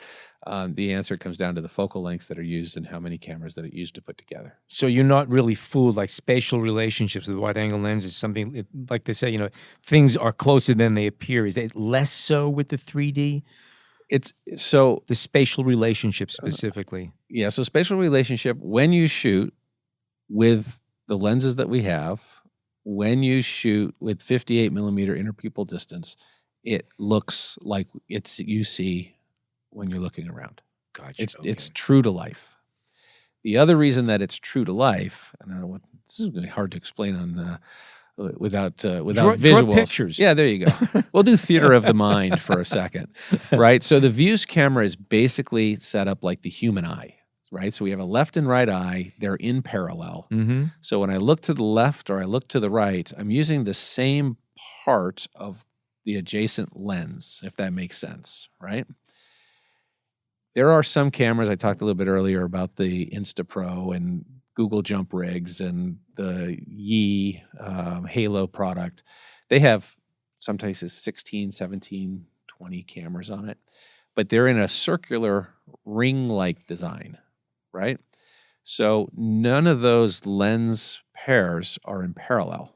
The answer comes down to the focal lengths that are used and how many cameras that it used to put together. So you're not really fooled, like spatial relationships with wide-angle lens is something, like they say, things are closer than they appear. Is it less so with the 3D? It's so the spatial relationship specifically. Yeah, so spatial relationship, when you shoot with the lenses that we have, when you shoot with 58 millimeter interpupil distance, it looks like you see when you're looking around. Gotcha. It's true to life. The other reason that it's true to life, and I don't know what, this is really hard to explain on without visuals. Draw pictures. Yeah, there you go. We'll do theater of the mind for a second, right? So the Vuze camera is basically set up like the human eye, right? So we have a left and right eye. They're in parallel. Mm-hmm. So when I look to the left or I look to the right, I'm using the same part of the adjacent lens, if that makes sense, right? There are some cameras, I talked a little bit earlier about the InstaPro and Google Jump Rigs and the Yi Halo product. They have sometimes 16, 17, 20 cameras on it, but they're in a circular ring-like design, right? So none of those lens pairs are in parallel.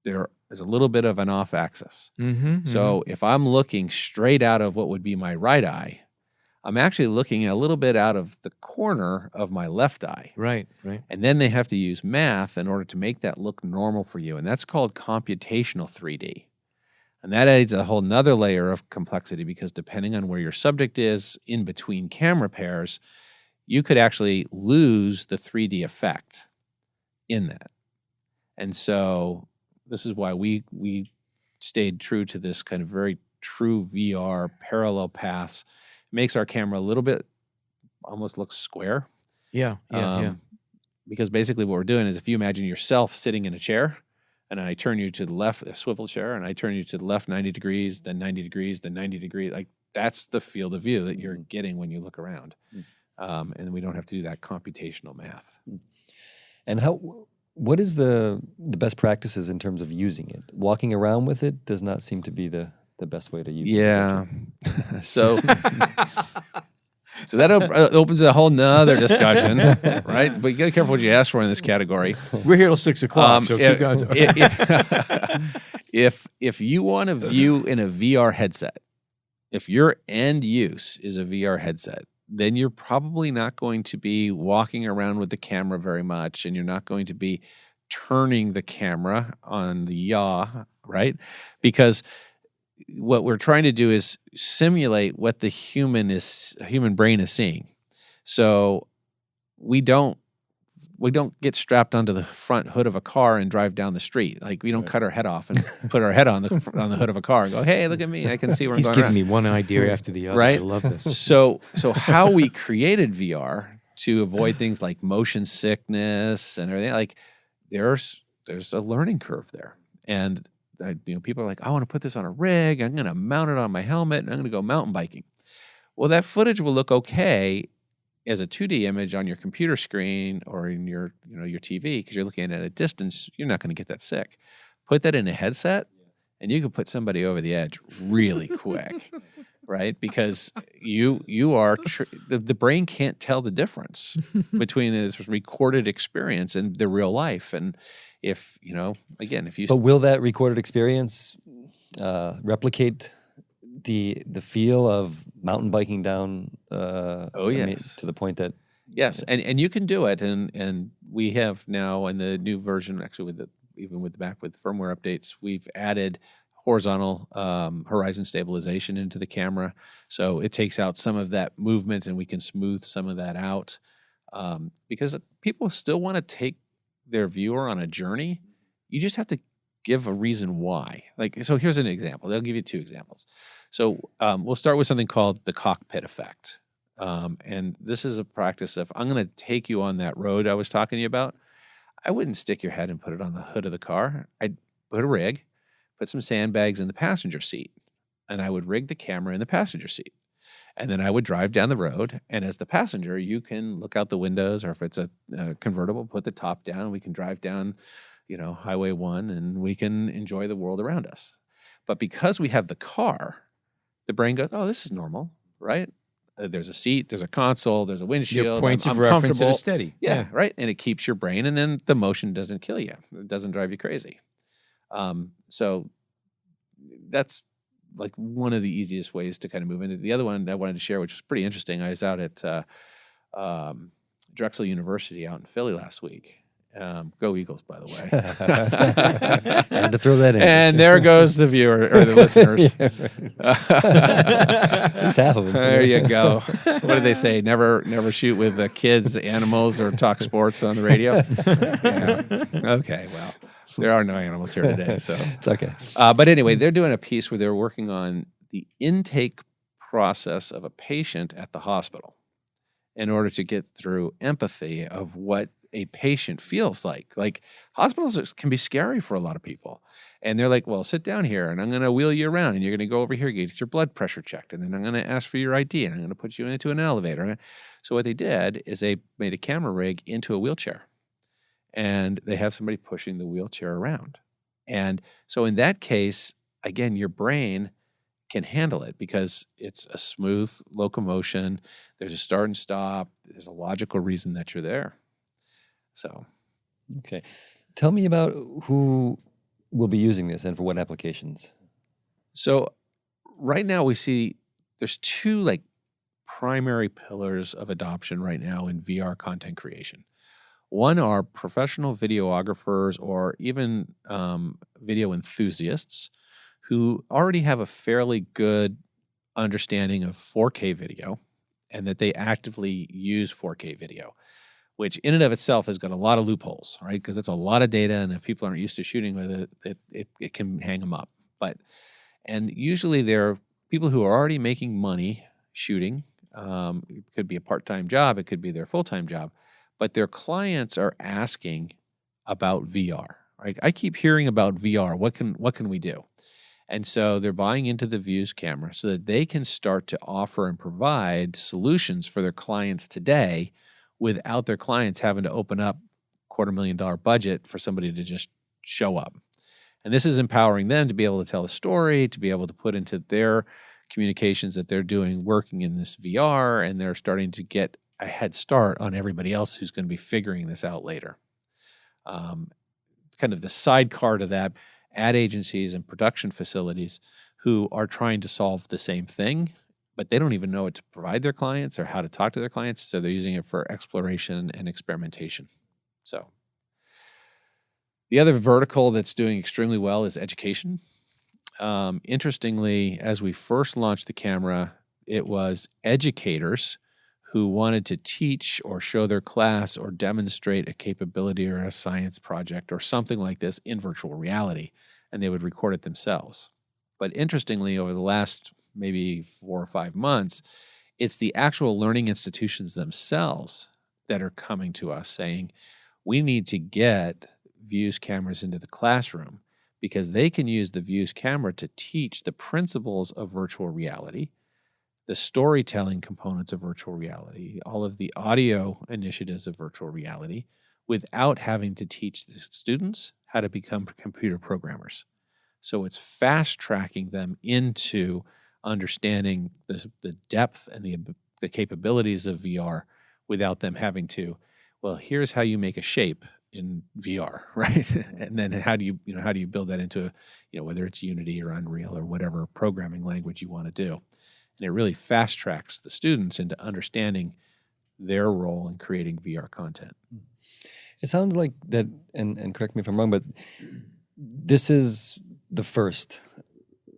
There is a little bit of an off axis. Mm-hmm, so if I'm looking straight out of what would be my right eye, I'm actually looking a little bit out of the corner of my left eye. Right. And then they have to use math in order to make that look normal for you. And that's called computational 3D. And that adds a whole nother layer of complexity because depending on where your subject is in between camera pairs, you could actually lose the 3D effect in that. And so this is why we stayed true to this kind of very true VR parallel paths. It makes our camera a little bit almost looks square. Yeah. Because basically what we're doing is if you imagine yourself sitting in a chair and I turn you to the left, a swivel chair, and I turn you to the left 90 degrees, then 90 degrees, then 90 degrees, like that's the field of view that you're getting when you look around. And we don't have to do that computational math. And what is the best practices in terms of using it? Walking around with it does not seem to be the best way to use it. Yeah. So that opens a whole nother discussion, right? But you got to be careful what you ask for in this category. We're here till 6 o'clock, so keep going. If you want to view in a VR headset, if your end use is a VR headset, then you're probably not going to be walking around with the camera very much, and you're not going to be turning the camera on the yaw, right? Because what we're trying to do is simulate what the human brain is seeing. So we don't get strapped onto the front hood of a car and drive down the street. Like we don't cut our head off and put our head on the hood of a car and go, "Hey, look at me! I can see where I'm He's going." giving me one idea after the other. Right? I love this. So how we created VR to avoid things like motion sickness and everything, like there's a learning curve there, and people are like, "I want to put this on a rig. I'm going to mount it on my helmet, and I'm going to go mountain biking." Well, that footage will look okay as a 2D image on your computer screen or in your TV because you're looking at a distance. You're not going to get that sick. Put that in a headset, and you can put somebody over the edge really quick, right? Because you are the brain can't tell the difference between this recorded experience and the real life. And if But will that recorded experience replicate the feel of mountain biking down? Yes. To the point that yes, and you can do it, and we have now in the new version, actually with firmware updates, we've added horizontal horizon stabilization into the camera, so it takes out some of that movement, and we can smooth some of that out because people still want to take their viewer on a journey. You just have to give a reason why. So here's an example. They'll give you two examples. So we'll start with something called the cockpit effect. And this is a practice of, I'm going to take you on that road I was talking to you about. I wouldn't stick your head and put it on the hood of the car. I'd put a rig, put some sandbags in the passenger seat, and I would rig the camera in the passenger seat. And then I would drive down the road, and as the passenger, you can look out the windows, or if it's a convertible, put the top down, and we can drive down, Highway 1, and we can enjoy the world around us. But because we have the car, the brain goes, "Oh, this is normal, right? There's a seat, there's a console, there's a windshield. Your points I'm of reference that comfortable." are steady. Yeah, right. And it keeps your brain, and then the motion doesn't kill you. It doesn't drive you crazy. So that's like one of the easiest ways to kind of move into the other one I wanted to share, which was pretty interesting. I was out at Drexel University out in Philly last week. Go Eagles, by the way. Had to throw that in. And there goes the viewer or the listeners. Just half of them. There you go. What did they say? Never shoot with kids, animals, or talk sports on the radio. Yeah. Okay, well, there are no animals here today, so It's okay. But anyway, they're doing a piece where they're working on the intake process of a patient at the hospital in order to get through empathy of what a patient feels like. Like hospitals can be scary for a lot of people. And they're like, well, sit down here and I'm going to wheel you around and you're going to go over here, get your blood pressure checked. And then I'm going to ask for your ID and I'm going to put you into an elevator. So what they did is they made a camera rig into a wheelchair and they have somebody pushing the wheelchair around. And so in that case, again, your brain can handle it because it's a smooth locomotion. There's a start and stop. There's a logical reason that you're there. So, Okay. Tell me about who will be using this and for what applications. so right now we see there's two like primary pillars of adoption right now in VR content creation. One are professional videographers or even video enthusiasts who already have a fairly good understanding of 4K video and that they actively use 4K video, which in and of itself has got a lot of loopholes, right? Because it's a lot of data, and if people aren't used to shooting with it can hang them up. And usually they're people who are already making money shooting. It could be a part-time job, it could be their full-time job, but their clients are asking about VR. Right? I keep hearing about VR. What can we do? And so they're buying into the Vuze camera so that they can start to offer and provide solutions for their clients today without their clients having to open up $250,000 budget for somebody to just show up. And this is empowering them to be able to tell a story, to be able to put into their communications that they're doing working in this VR, and they're starting to get a head start on everybody else who's going to be figuring this out later. Kind of the sidecar to that, ad agencies and production facilities who are trying to solve the same thing, but they don't even know what to provide their clients or how to talk to their clients, so they're using it for exploration and experimentation. So the other vertical that's doing extremely well is education. Interestingly, as we first launched the camera, it was educators who wanted to teach or show their class or demonstrate a capability or a science project or something like this in virtual reality, and they would record it themselves. But interestingly, over the last maybe 4 or 5 months, it's the actual learning institutions themselves that are coming to us saying, we need to get Vuze cameras into the classroom because they can use the Vuze camera to teach the principles of virtual reality, the storytelling components of virtual reality, all of the audio initiatives of virtual reality, without having to teach the students how to become computer programmers. So it's fast tracking them into understanding the depth and the capabilities of VR without them having to, well, here's how you make a shape in VR, right? And then how do you build that into, whether it's Unity or Unreal or whatever programming language you want to do. And it really fast tracks the students into understanding their role in creating VR content. It sounds like that, and correct me if I'm wrong, but this is the first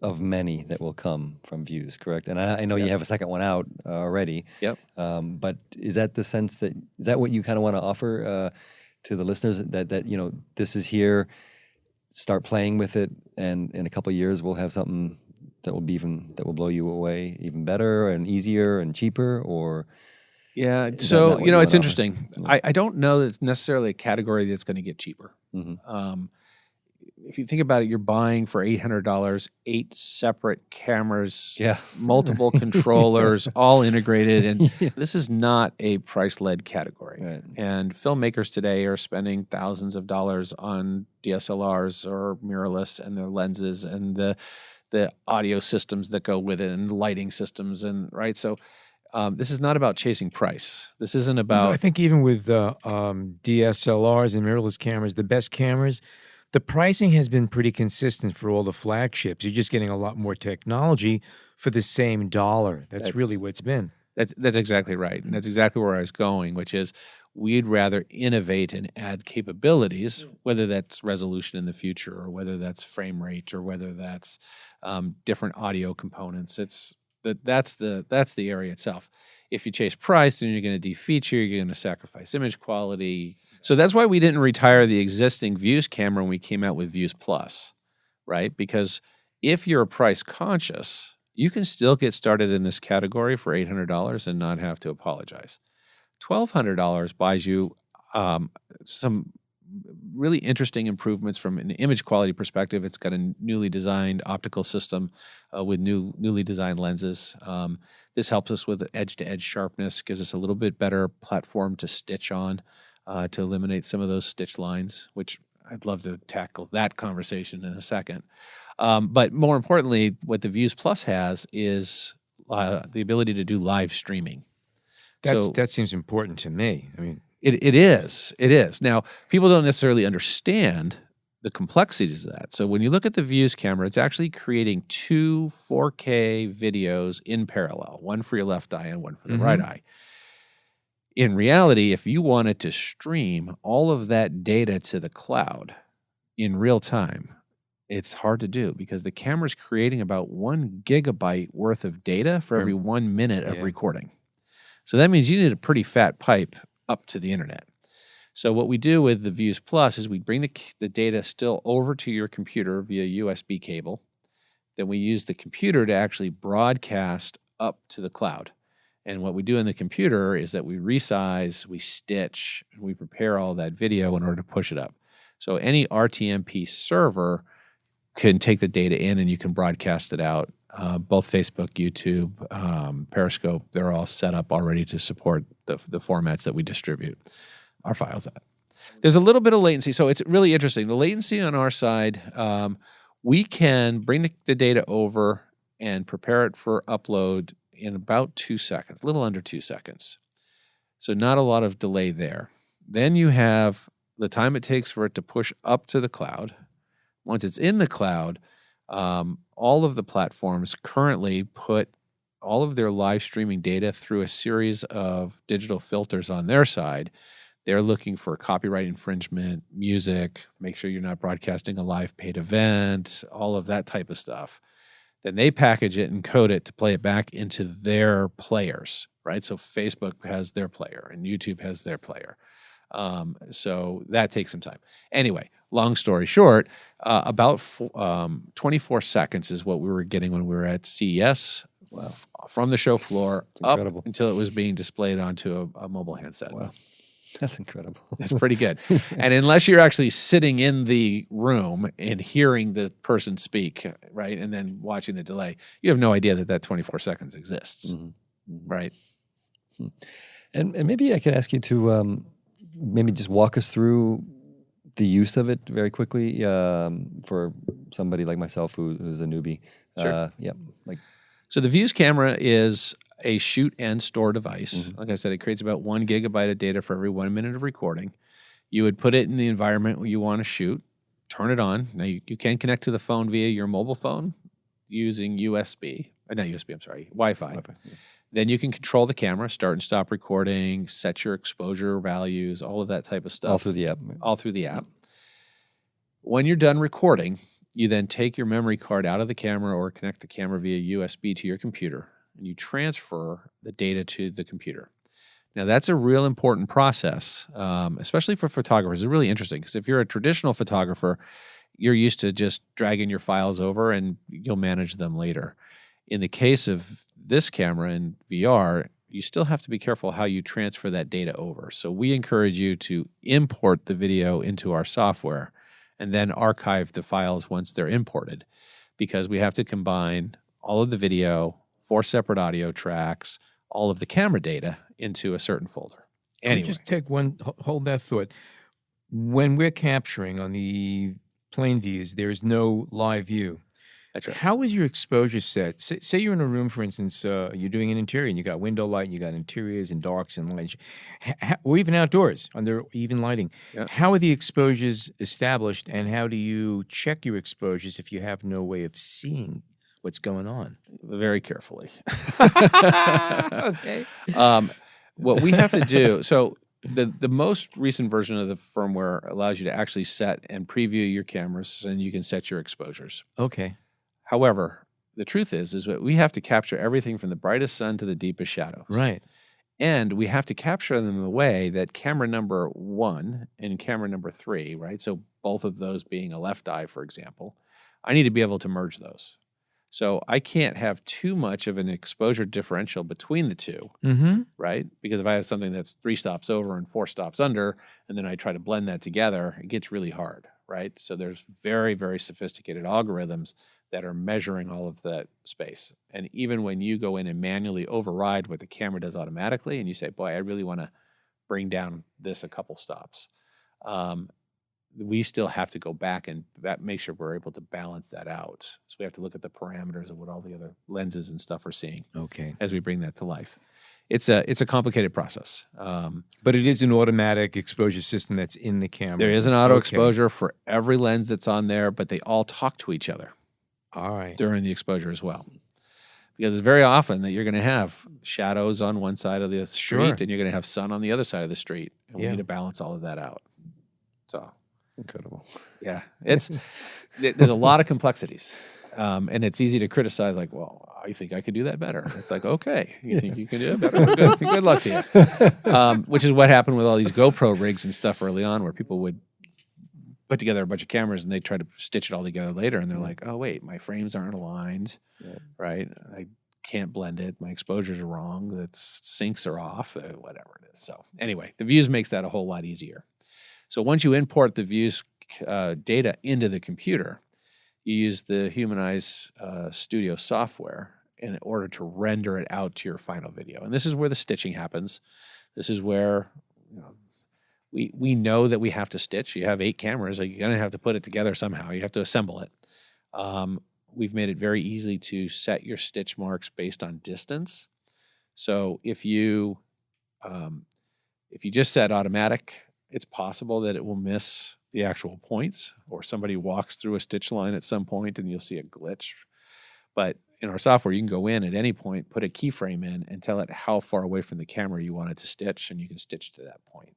of many that will come from Vuze, correct? And I know you have a second one out already. Yep. But is that the sense is that what you kind of want to offer to the listeners, that this is here, start playing with it, and in a couple of years we'll have something that will blow you away even better and easier and cheaper? Or yeah, so it's interesting. I don't know that it's necessarily a category that's going to get cheaper. Mm-hmm. If you think about it, you're buying for $800 8 separate cameras, multiple controllers, all integrated, and this is not a price-led category. Right. And filmmakers today are spending thousands of dollars on DSLRs or mirrorless and their lenses and the audio systems that go with it and the lighting systems, and right. So this is not about chasing price. This isn't about. I think even with DSLRs and mirrorless cameras, the best cameras, the pricing has been pretty consistent for all the flagships. You're just getting a lot more technology for the same dollar. That's really what it's been. That's exactly right. And that's exactly where I was going, which is we'd rather innovate and add capabilities, whether that's resolution in the future or whether that's frame rate or whether that's different audio components. That's the area itself. If you chase price, then you're going to defeature, you're going to sacrifice image quality. So that's why we didn't retire the existing Vuze camera when we came out with Vuze Plus, right? Because if you're price conscious, you can still get started in this category for $800 and not have to apologize. $1,200 buys you some really interesting improvements from an image quality perspective. It's got a newly designed optical system with newly designed lenses. This helps us with edge-to-edge sharpness, gives us a little bit better platform to stitch on to eliminate some of those stitch lines, which I'd love to tackle that conversation in a second. But more importantly, what the Vuze Plus has is the ability to do live streaming. That seems important to me. I mean, It is. Now, people don't necessarily understand the complexities of that. So when you look at the Vuze camera, it's actually creating 2 4K videos in parallel, one for your left eye and one for the right eye. In reality, if you wanted to stream all of that data to the cloud in real time, it's hard to do because the camera's creating about 1 gigabyte worth of data for every 1 minute of recording. So that means you need a pretty fat pipe up to the internet. So what we do with the Vuze Plus is we bring the data still over to your computer via USB cable. Then we use the computer to actually broadcast up to the cloud. And what we do in the computer is that we resize, we stitch, and we prepare all that video in order to push it up. So any RTMP server can take the data in and you can broadcast it out. Both Facebook, YouTube, Periscope, they're all set up already to support the formats that we distribute our files at. There's a little bit of latency, so it's really interesting. The latency on our side, we can bring the data over and prepare it for upload in about 2 seconds, a little under 2 seconds. So not a lot of delay there. Then you have the time it takes for it to push up to the cloud. Once it's in the cloud, all of the platforms currently put all of their live streaming data through a series of digital filters on their side. They're looking for copyright infringement, music, make sure you're not broadcasting a live paid event, all of that type of stuff. Then they package it and code it to play it back into their players, right? So Facebook has their player and YouTube has their player. So that takes some time. Anyway, long story short, about 24 seconds is what we were getting when we were at CES from the show floor up until it was being displayed onto a mobile handset. Wow. That's incredible. It's pretty good. And unless you're actually sitting in the room and hearing the person speak, right, and then watching the delay, you have no idea that 24 seconds exists, right? And maybe I could ask you to maybe just walk us through the use of it very quickly for somebody like myself who's a newbie. Sure. Like, so the Vuze camera is a shoot and store device. Like I said, it creates about 1 gigabyte of data for every 1 minute of recording. You would put it in the environment where you want to shoot, turn it on. Now you can connect to the phone via your mobile phone using Wi-Fi. Then you can control the camera, start and stop recording, set your exposure values, all of that type of stuff. all through the app. All through the app. When you're done recording, you then take your memory card out of the camera or connect the camera via USB to your computer, and you transfer the data to the computer. Now, that's a real important process, especially for photographers. It's really interesting because if you're a traditional photographer, you're used to just dragging your files over and you'll manage them later. In the case of this camera in VR, you still have to be careful how you transfer that data over. So we encourage you to import the video into our software and then archive the files once they're imported, because we have to combine all of the video, 4 separate audio tracks, all of the camera data into a certain folder. Anyway. Just hold that thought. When we're capturing on the plain views, there is no live view. That's right. How is your exposure set? Say you're in a room, for instance, you're doing an interior and you got window light and you got interiors and darks and lights, or even outdoors under even lighting. Yeah. How are the exposures established, and how do you check your exposures if you have no way of seeing what's going on? Very carefully. Okay. What we have to do, so the most recent version of the firmware allows you to actually set and preview your cameras, and you can set your exposures. Okay. However, the truth is that we have to capture everything from the brightest sun to the deepest shadows. Right. And we have to capture them in a way that camera number 1 and camera number 3, right? So both of those being a left eye, for example, I need to be able to merge those. So I can't have too much of an exposure differential between the two, right? Because if I have something that's 3 stops over and 4 stops under, and then I try to blend that together, it gets really hard, right? So there's very, very sophisticated algorithms that are measuring all of that space. And even when you go in and manually override what the camera does automatically, and you say, boy, I really want to bring down this a couple stops, we still have to go back and make sure we're able to balance that out. So we have to look at the parameters of what all the other lenses and stuff are seeing Okay. as we bring that to life. it's a complicated process. But it is an automatic exposure system that's in the camera. There is an auto exposure for every lens that's on there, but they all talk to each other All right. during the exposure as well. Because it's very often that you're going to have shadows on one side of the street Sure. and you're going to have sun on the other side of the street. And we Yeah. need to balance all of that out. So, Incredible. yeah, there's a lot of complexities. And it's easy to criticize, like, well, I think I could do that better. It's like, okay, you think you can do it better? Good luck to you. Which is what happened with all these GoPro rigs and stuff early on, where people would put together a bunch of cameras and they try to stitch it all together later. And they're like, oh, wait, my frames aren't aligned, right? I can't blend it. My exposures are wrong. The syncs are off, whatever it is. So anyway, the Vuze makes that a whole lot easier. So once you import the Vuze data into the computer, you use the Humanize Studio software in order to render it out to your final video. And this is where the stitching happens. This is where we know that we have to stitch. You have 8 cameras. You're going to have to put it together somehow. You have to assemble it. We've made it very easy to set your stitch marks based on distance. So if you just set automatic, it's possible that it will miss the actual points, or somebody walks through a stitch line at some point and you'll see a glitch. But in our software, you can go in at any point, put a keyframe in, and tell it how far away from the camera you want it to stitch, and you can stitch to that point.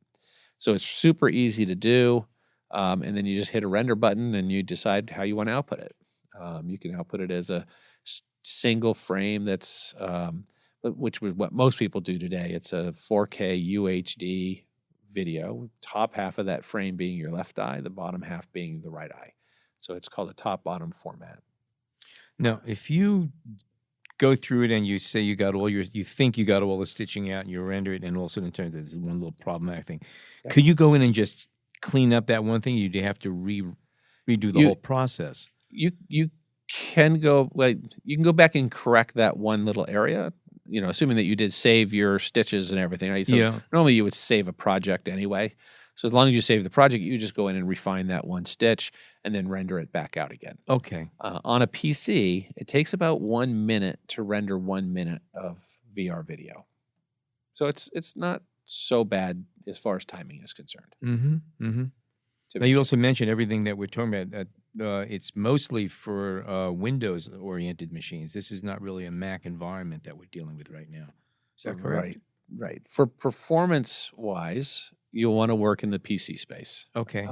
So it's super easy to do, and then you just hit a render button and you decide how you want to output it. You can output it as a single frame that's, which was what most people do today. It's a 4K UHD video, top half of that frame being your left eye, the bottom half being the right eye. So it's called a top-bottom format. Now, if you go through it and you say you think you got all the stitching out and you render it, and all of a sudden it turns out there's one little problematic thing, could you go in and just clean up that one thing? You'd have to redo the whole process. You can go, well, you can go back and correct that one little area, assuming that you did save your stitches and everything, right? So normally you would save a project anyway. So as long as you save the project, you just go in and refine that one stitch and then render it back out again. Okay. On a PC, it takes about 1 minute to render 1 minute of VR video. So it's not so bad as far as timing is concerned. Mm-hmm. Mm-hmm. Now, you also mentioned everything that we're talking about. It's mostly for Windows-oriented machines. This is not really a Mac environment that we're dealing with right now. Is that correct? Right. For performance-wise, you'll want to work in the PC space. Okay.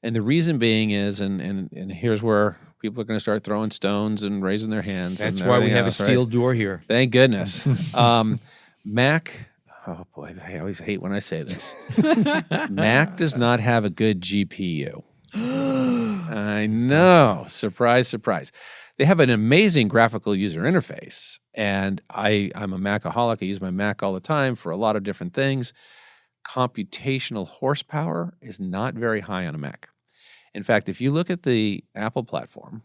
And the reason being is, and here's where people are going to start throwing stones and raising their hands. That's why we have a steel door here. Thank goodness. Mac... Oh boy, I always hate when I say this. Mac does not have a good GPU. I know. Surprise, surprise. They have an amazing graphical user interface. And I'm a Macaholic. I use my Mac all the time for a lot of different things. Computational horsepower is not very high on a Mac. In fact, if you look at the Apple platform,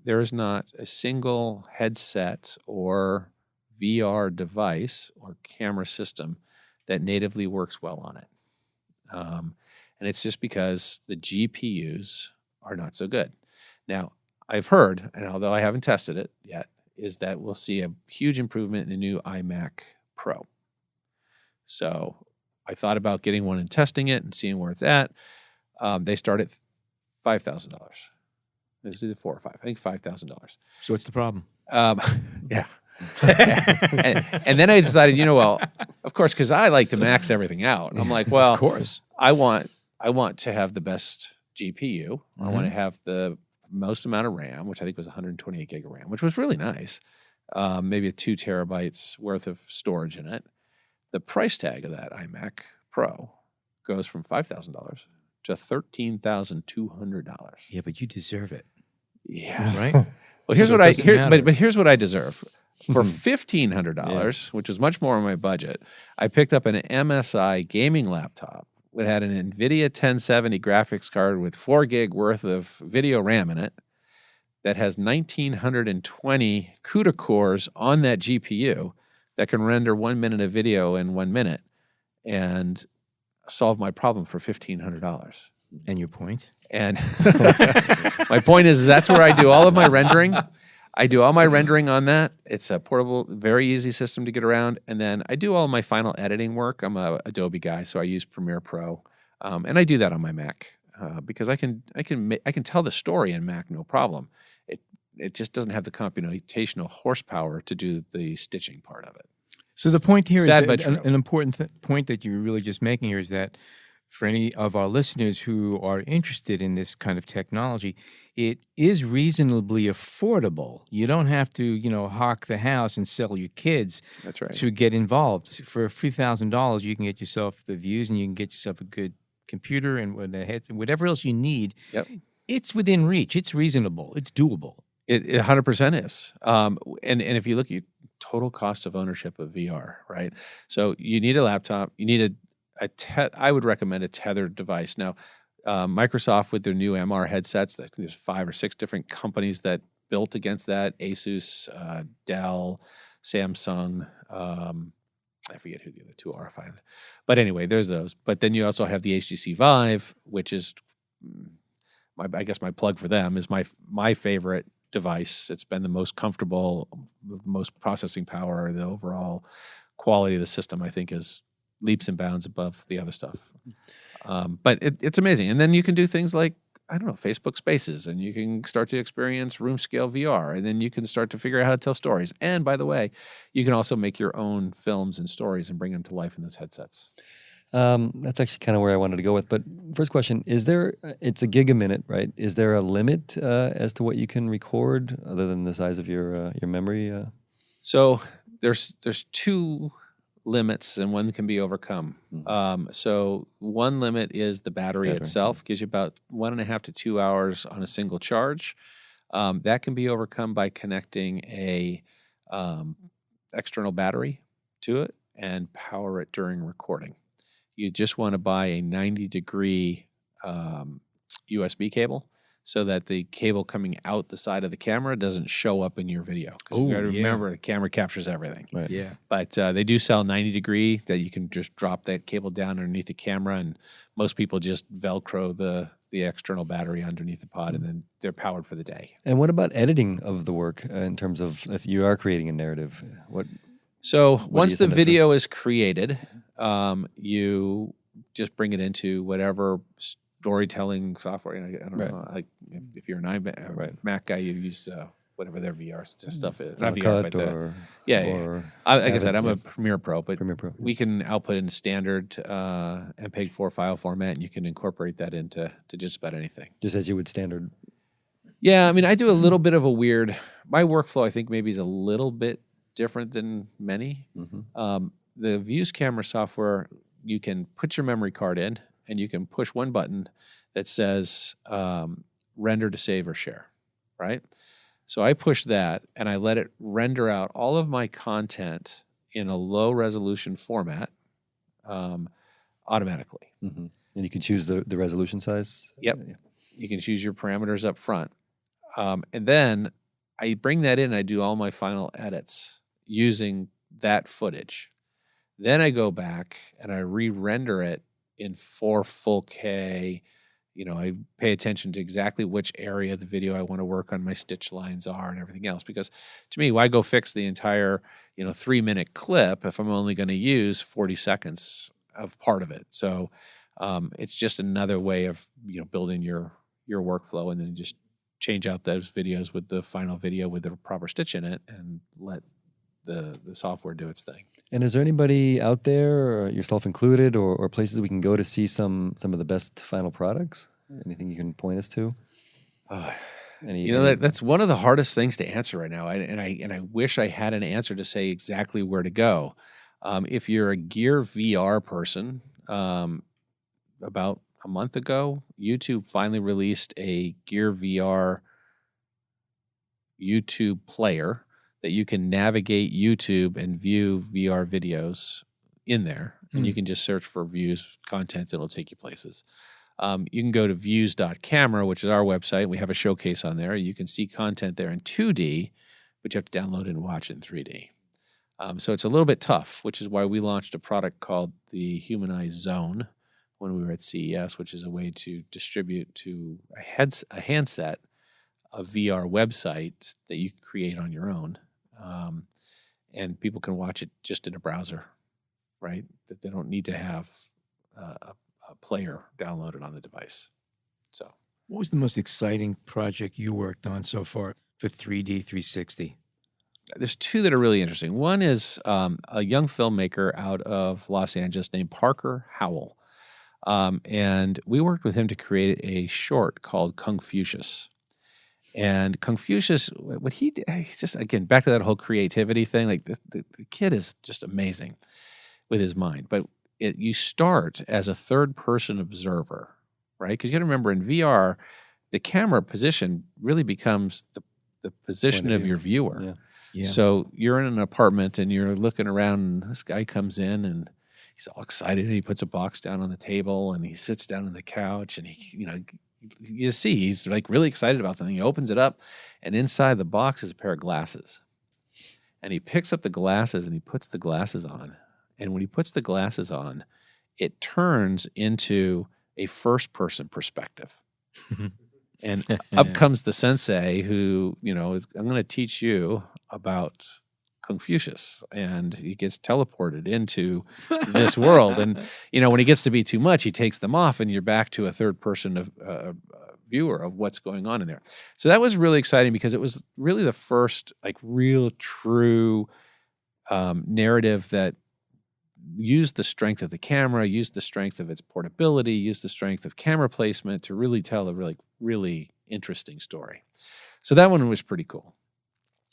there is not a single headset or VR device or camera system that natively works well on it. And it's just because the GPUs are not so good. Now, I've heard, and although I haven't tested it yet, is that we'll see a huge improvement in the new iMac Pro. So I thought about getting one and testing it and seeing where it's at. They start at $5,000. It's either 4 or 5. I think $5,000. So what's the problem? Yeah. and then I decided, of course, because I like to max everything out. And I'm like, well, of course, I want to have the best GPU. Mm-hmm. I want to have the most amount of RAM, which I think was 128 gig of RAM, which was really nice. Maybe 2 terabytes worth of storage in it. The price tag of that iMac Pro goes from $5,000 to $13,200. Yeah, but you deserve it. Yeah, right. Well, here's but here's what I deserve. For $1,500, which was much more on my budget, I picked up an MSI gaming laptop. It had an NVIDIA 1070 graphics card with 4 gig worth of video RAM in it that has 1,920 CUDA cores on that GPU that can render 1 minute of video in 1 minute and solve my problem for $1,500. And your point? And my point is that's where I do all of my rendering. I do all my rendering on that. It's a portable, very easy system to get around. And then I do all my final editing work. I'm a Adobe guy, so I use Premiere Pro, and I do that on my Mac because I can tell the story in Mac no problem. It just doesn't have the computational horsepower to do the stitching part of it. So the point here is Sad that but true. an important point that you're really just making here is that for any of our listeners who are interested in this kind of technology, it is reasonably affordable. You don't have to, hawk the house and sell your kids That's right. to get involved. For a few $1,000s, you can get yourself the views and you can get yourself a good computer and whatever else you need. Yep. It's within reach. It's reasonable. It's doable. It 100% is. And if you look at total cost of ownership of VR, right? So you need a laptop. You need I would recommend a tethered device. Now, Microsoft with their new MR headsets, there's 5 or 6 different companies that built against that. Asus, Dell, Samsung. I forget who the other 2 are. But anyway, there's those. But then you also have the HTC Vive, which is, I guess my plug for them is my favorite device. It's been the most comfortable, the most processing power, the overall quality of the system, I think, is leaps and bounds above the other stuff. But it's amazing. And then you can do things like, I don't know, Facebook Spaces, and you can start to experience room scale VR, and then you can start to figure out how to tell stories. And by the way, you can also make your own films and stories and bring them to life in those headsets. That's actually kind of where I wanted to go with. But first question, it's a gig a minute, right? Is there a limit as to what you can record other than the size of your memory? So there's 2 limits, and one can be overcome. So one limit is the battery itself. Gives you about 1.5 to 2 hours on a single charge. That can be overcome by connecting a external battery to it and power it during recording. You just want to buy a 90-degree USB cable so that the cable coming out the side of the camera doesn't show up in your video. Because you got to remember, the camera captures everything. Right. Yeah. But they do sell 90-degree that you can just drop that cable down underneath the camera, and most people just Velcro the external battery underneath the pod, and then they're powered for the day. And what about editing of the work in terms of if you are creating a narrative? So once the send it video is created, you just bring it into whatever storytelling software. I don't know. Like if you're an Mac guy, you use whatever their VR stuff is. Not VR, but like I said, I'm a Premiere Pro, but we can output in standard MPEG-4 file format, and you can incorporate that into just about anything. Just as you would standard. Yeah, I mean, I do a little bit of my workflow, I think, maybe is a little bit different than many. The Vuze camera software, you can put your memory card in, and you can push one button that says render to save or share, right? So I push that, and I let it render out all of my content in a low resolution format automatically. And you can choose the resolution size? Yep. You can choose your parameters up front. And then I bring that in, and I do all my final edits using that footage. Then I go back and I re-render it in 4 full K. I pay attention to exactly which area of the video I want to work on, my stitch lines are, and everything else. Because to me, why go fix the entire 3-minute clip if I'm only going to use 40 seconds of part of it? So it's just another way of building your workflow, and then just change out those videos with the final video with the proper stitch in it, and let the software do its thing. And is there anybody out there, or yourself included, or places we can go to see some of the best final products? Anything you can point us to? That's one of the hardest things to answer right now, and I wish I had an answer to say exactly where to go. If you're a Gear VR person, about a month ago, YouTube finally released a Gear VR YouTube player that you can navigate YouTube and view VR videos in there. And you can just search for Vuze content, and it'll take you places. You can go to vuze.camera, which is our website. We have a showcase on there. You can see content there in 2D, but you have to download it and watch it in 3D. So it's a little bit tough, which is why we launched a product called the Humanized Zone when we were at CES, which is a way to distribute to a handset a VR website that you can create on your own, and people can watch it just in a browser, right? That they don't need to have a player downloaded on the device. So, What was the most exciting project you worked on so far for 3D 360? there's two that are really interesting. One is a young filmmaker out of Los Angeles named Parker Howell. And we worked with him to create a short called Confucius. And Confucius, what he did, he's just, again, back to that whole creativity thing. Like the kid is just amazing with his mind. But you start as a third-person observer, right? Because you got to remember in VR, the camera position really becomes the position of your viewer. Yeah. Yeah. So you're in an apartment and you're looking around, and this guy comes in and he's all excited, and he puts a box down on the table and he sits down on the couch, and you see he's like really excited about something. He opens it up, and inside the box is a pair of glasses. And he picks up the glasses and he puts the glasses on. And when he puts the glasses on, it turns into a first-person perspective. And up comes the sensei who, is, I'm going to teach you about Confucius. And he gets teleported into this world. And, when he gets to be too much, he takes them off, and you're back to a third-person viewer of what's going on in there. So that was really exciting because it was really the first, like, real, true narrative that used the strength of the camera, used the strength of its portability, used the strength of camera placement to really tell a really interesting story. So that one was pretty cool.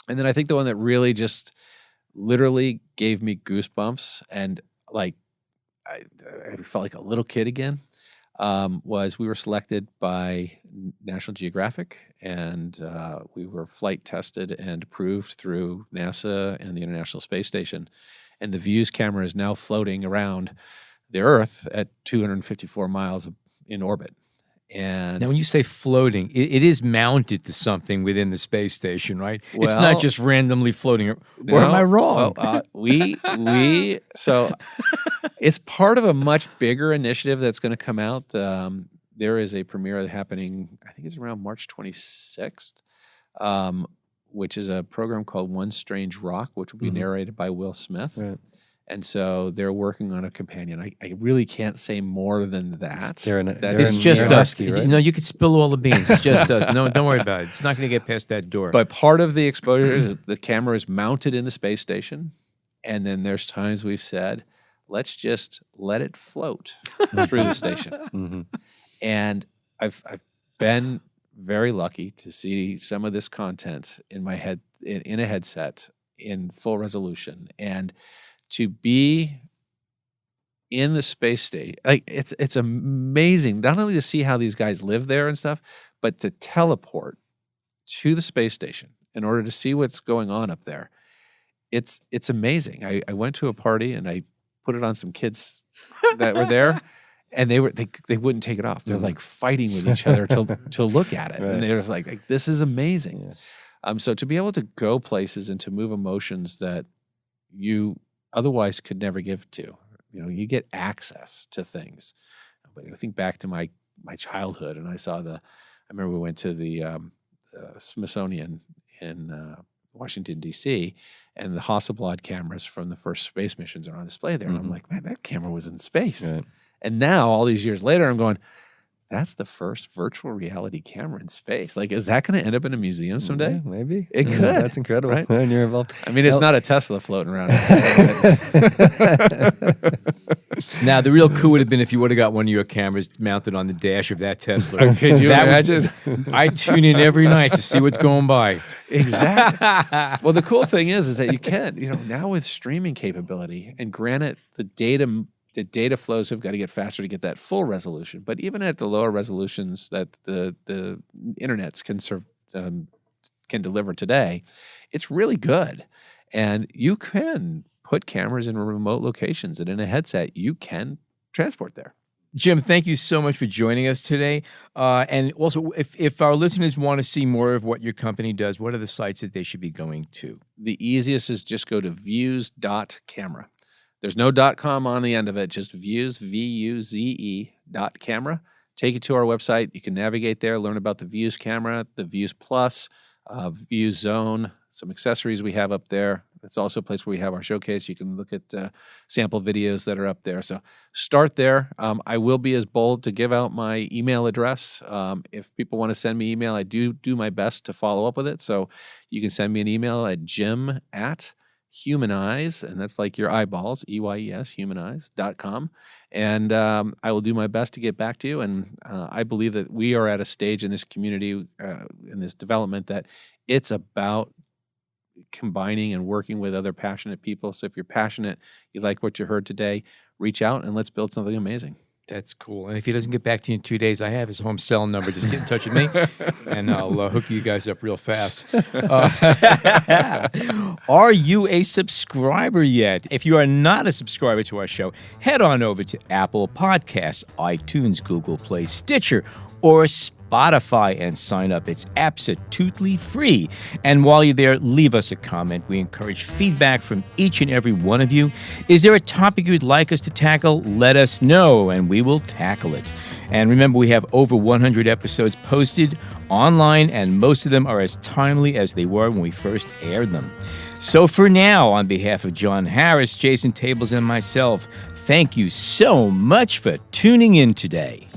And then I think the one that really just literally gave me goosebumps and like I felt like a little kid again was we were selected by National Geographic, and we were flight tested and approved through NASA and the International Space Station. And the Vuze camera is now floating around the Earth at 254 miles in orbit. And now, when you say floating, it is mounted to something within the space station, right? It's Well, not just randomly floating. Or am I wrong? Well, so it's part of a much bigger initiative that's going to come out. There is a premiere happening, I think it's around March 26th, which is a program called One Strange Rock, which will be narrated by Will Smith. Right. And so they're working on a companion. I really can't say more than that. It's just us. Right? You could spill all the beans. It's just us. No, don't worry about it. It's not going to get past that door. But part of the exposure is the camera is mounted in the space station. And then there's times we've said, let's just let it float through the station. And I've been very lucky to see some of this content in my head, in a headset in full resolution. And to be in the space station, like it's amazing, not only to see how these guys live there and stuff, but to teleport to the space station in order to see what's going on up there. It's amazing. I went to a party and I put it on some kids that were there, and they wouldn't take it off. They're like fighting with each other to look at it. Right. And they were like, this is amazing. Yeah. So to be able to go places and to move emotions that you otherwise could never give to, you get access to things. But I think back to my childhood, and I remember we went to the Smithsonian in Washington, D.C., and the Hasselblad cameras from the first space missions are on display there. And I'm like, man, that camera was in space. Right. And now, all these years later, I'm going, that's the first virtual reality camera in space. Like, is that going to end up in a museum someday? Yeah, maybe. It could. That's incredible. Right? And you're involved. I mean, it's not a Tesla floating around. Now, the real coup would have been if you would have got one of your cameras mounted on the dash of that Tesla. Could you imagine? I tune in every night to see what's going by. Exactly. Well, the cool thing is that you can, now with streaming capability, and granted, the data flows have got to get faster to get that full resolution. But even at the lower resolutions that the internets can deliver today, it's really good. And you can put cameras in remote locations, and in a headset, you can transport there. Jim, thank you so much for joining us today. And also, if our listeners want to see more of what your company does, what are the sites that they should be going to? The easiest is just go to vuze.camera. There's no .com on the end of it, just Vuze, VUZE.camera. take you to our website. You can navigate there, learn about the Vuze camera, the Vuze Plus, Vuze Zone, some accessories we have up there. It's also a place where we have our showcase. You can look at sample videos that are up there. So start there. I will be as bold to give out my email address. If people want to send me email, I do my best to follow up with it. So you can send me an email at jim@humanize, and that's like your eyeballs, EYES, humanize.com. And I will do my best to get back to you. And I believe that we are at a stage in this community, in this development, that it's about combining and working with other passionate people. So if you're passionate, you like what you heard today, reach out and let's build something amazing. That's cool. And if he doesn't get back to you in 2 days, I have his home cell number. Just get in touch with me, and I'll hook you guys up real fast. Are you a subscriber yet? If you are not a subscriber to our show, head on over to Apple Podcasts, iTunes, Google Play, Stitcher, or Spotify and sign up. It's absolutely free. And while you're there, leave us a comment. We encourage feedback from each and every one of you. Is there a topic you'd like us to tackle? Let us know, and we will tackle it. And remember, we have over 100 episodes posted online, and most of them are as timely as they were when we first aired them. So for now, on behalf of John Harris, Jason Tables, and myself, thank you so much for tuning in today.